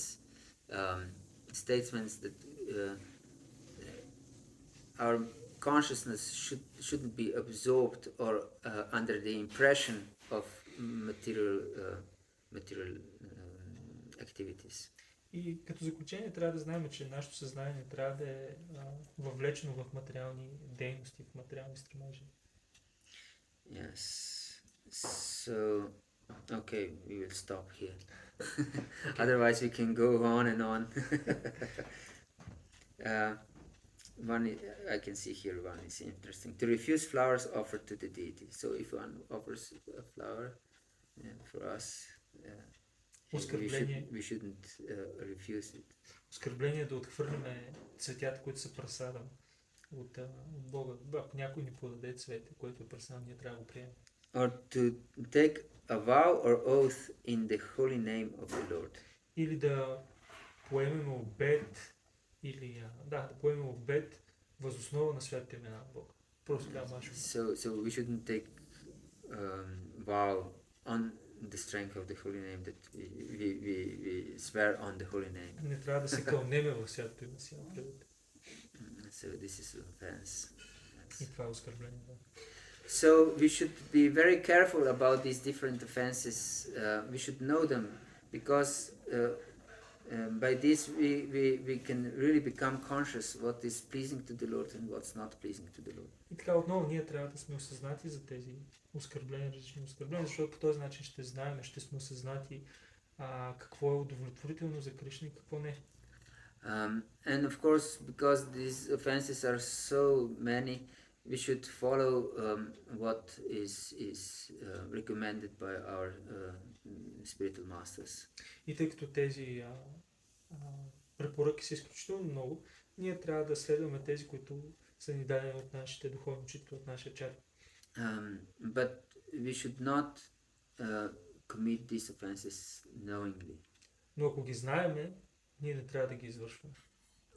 statements that our consciousness shouldn't be absorbed or under the impression of material activities. И като заключение трябва да знаем, че нашето съзнание трябва да е въвлечено в материални дейности, в материални стремежи. Yes. So, okay, we will stop here. Otherwise we can go on and on. One I can see here, one is interesting. To refuse flowers offered to the deity. So if one offers a flower for us, we shouldn't refuse it. Оскърбление да отхвърлим цветята, които са прасадам от Бога. Ако някой ни подаде цвете, което е прасадам, ние трябва да го приемем. Or to take a vow or oath in the holy name of the Lord. Или да поемем обет, или да поемем обет въз основа на святите имена на Бога. Просто така машо. So we shouldn't take vow on the strength of the holy name that we swear on the holy name. Не трябва да се кълнеме в святото име си. So this is offense. И това е оскърбление, да. So we should be very careful about these different offenses. We should know them because by this we can really become conscious what is pleasing to the Lord and what's not pleasing to the Lord. И така отново ние трябва да сме осъзнати за тези оскърбления, различни оскърбления, защото по този начин ще знаем, ще сме осъзнати какво е удовлетворително за Кришна и какво не. And of course, because these offenses are so many, we should follow what is recommended by our spiritual masters. И тъй като тези препоръки са изключително много, ние трябва да следваме тези, които са ни дадени от нашите духовни учители, от нашия чар. But we should not commit these offenses knowingly. Но ако ги знаеме, ние не трябва да ги извършваме.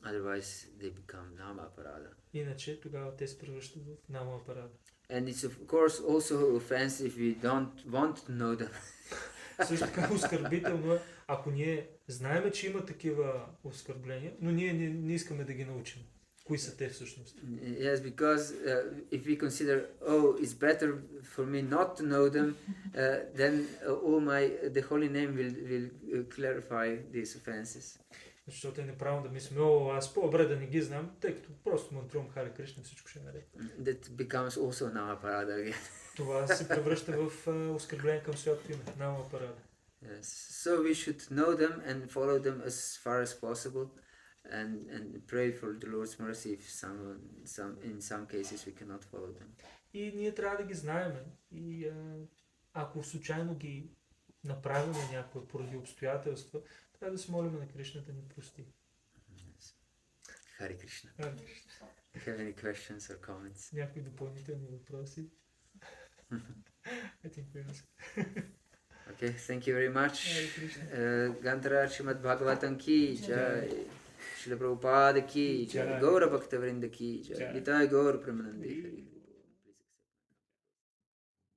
Otherwise they become nama aparadha. Иначе тогава те се превръщат в нама апарада. And it's of course also offensive if we don't want to know them. Също така оскърбително е, ако ние знаеме, че има такива оскърбления, но ние не искаме да ги научим. Кои са те всъщност? Yes, because if we consider, it's better for me not to know them, then the holy name will clarify these offenses. Защото е неправилно да мислим, аз по-добре да не ги знам, тъй като просто мантрувам Харе Кришна, всичко ще е наред. That becomes also nama aparadha again. Това се превръща в оскърбление към святото име, нама апарада. Yes. So we should know them and follow them as far as possible, and pray for the Lord's mercy if in some cases we cannot follow them. И ние трябва да ги знаем. И ако случайно ги направим някой поради обстоятелства, трябва да се молим на Кришна да ни прости. Хари Кришна. Харе Кришна. Do you have any questions or comments? Някои допълнителни въпроси? I think we asked. Okay, thank you very much. Харе Кришна. Gandhara Srimad Bhagavatam ki jai. Srila Prabhupada ki jai. Jai. Gaura Bhakta Vrinda ki jai. Jai. Nitai Gaur Premanandi.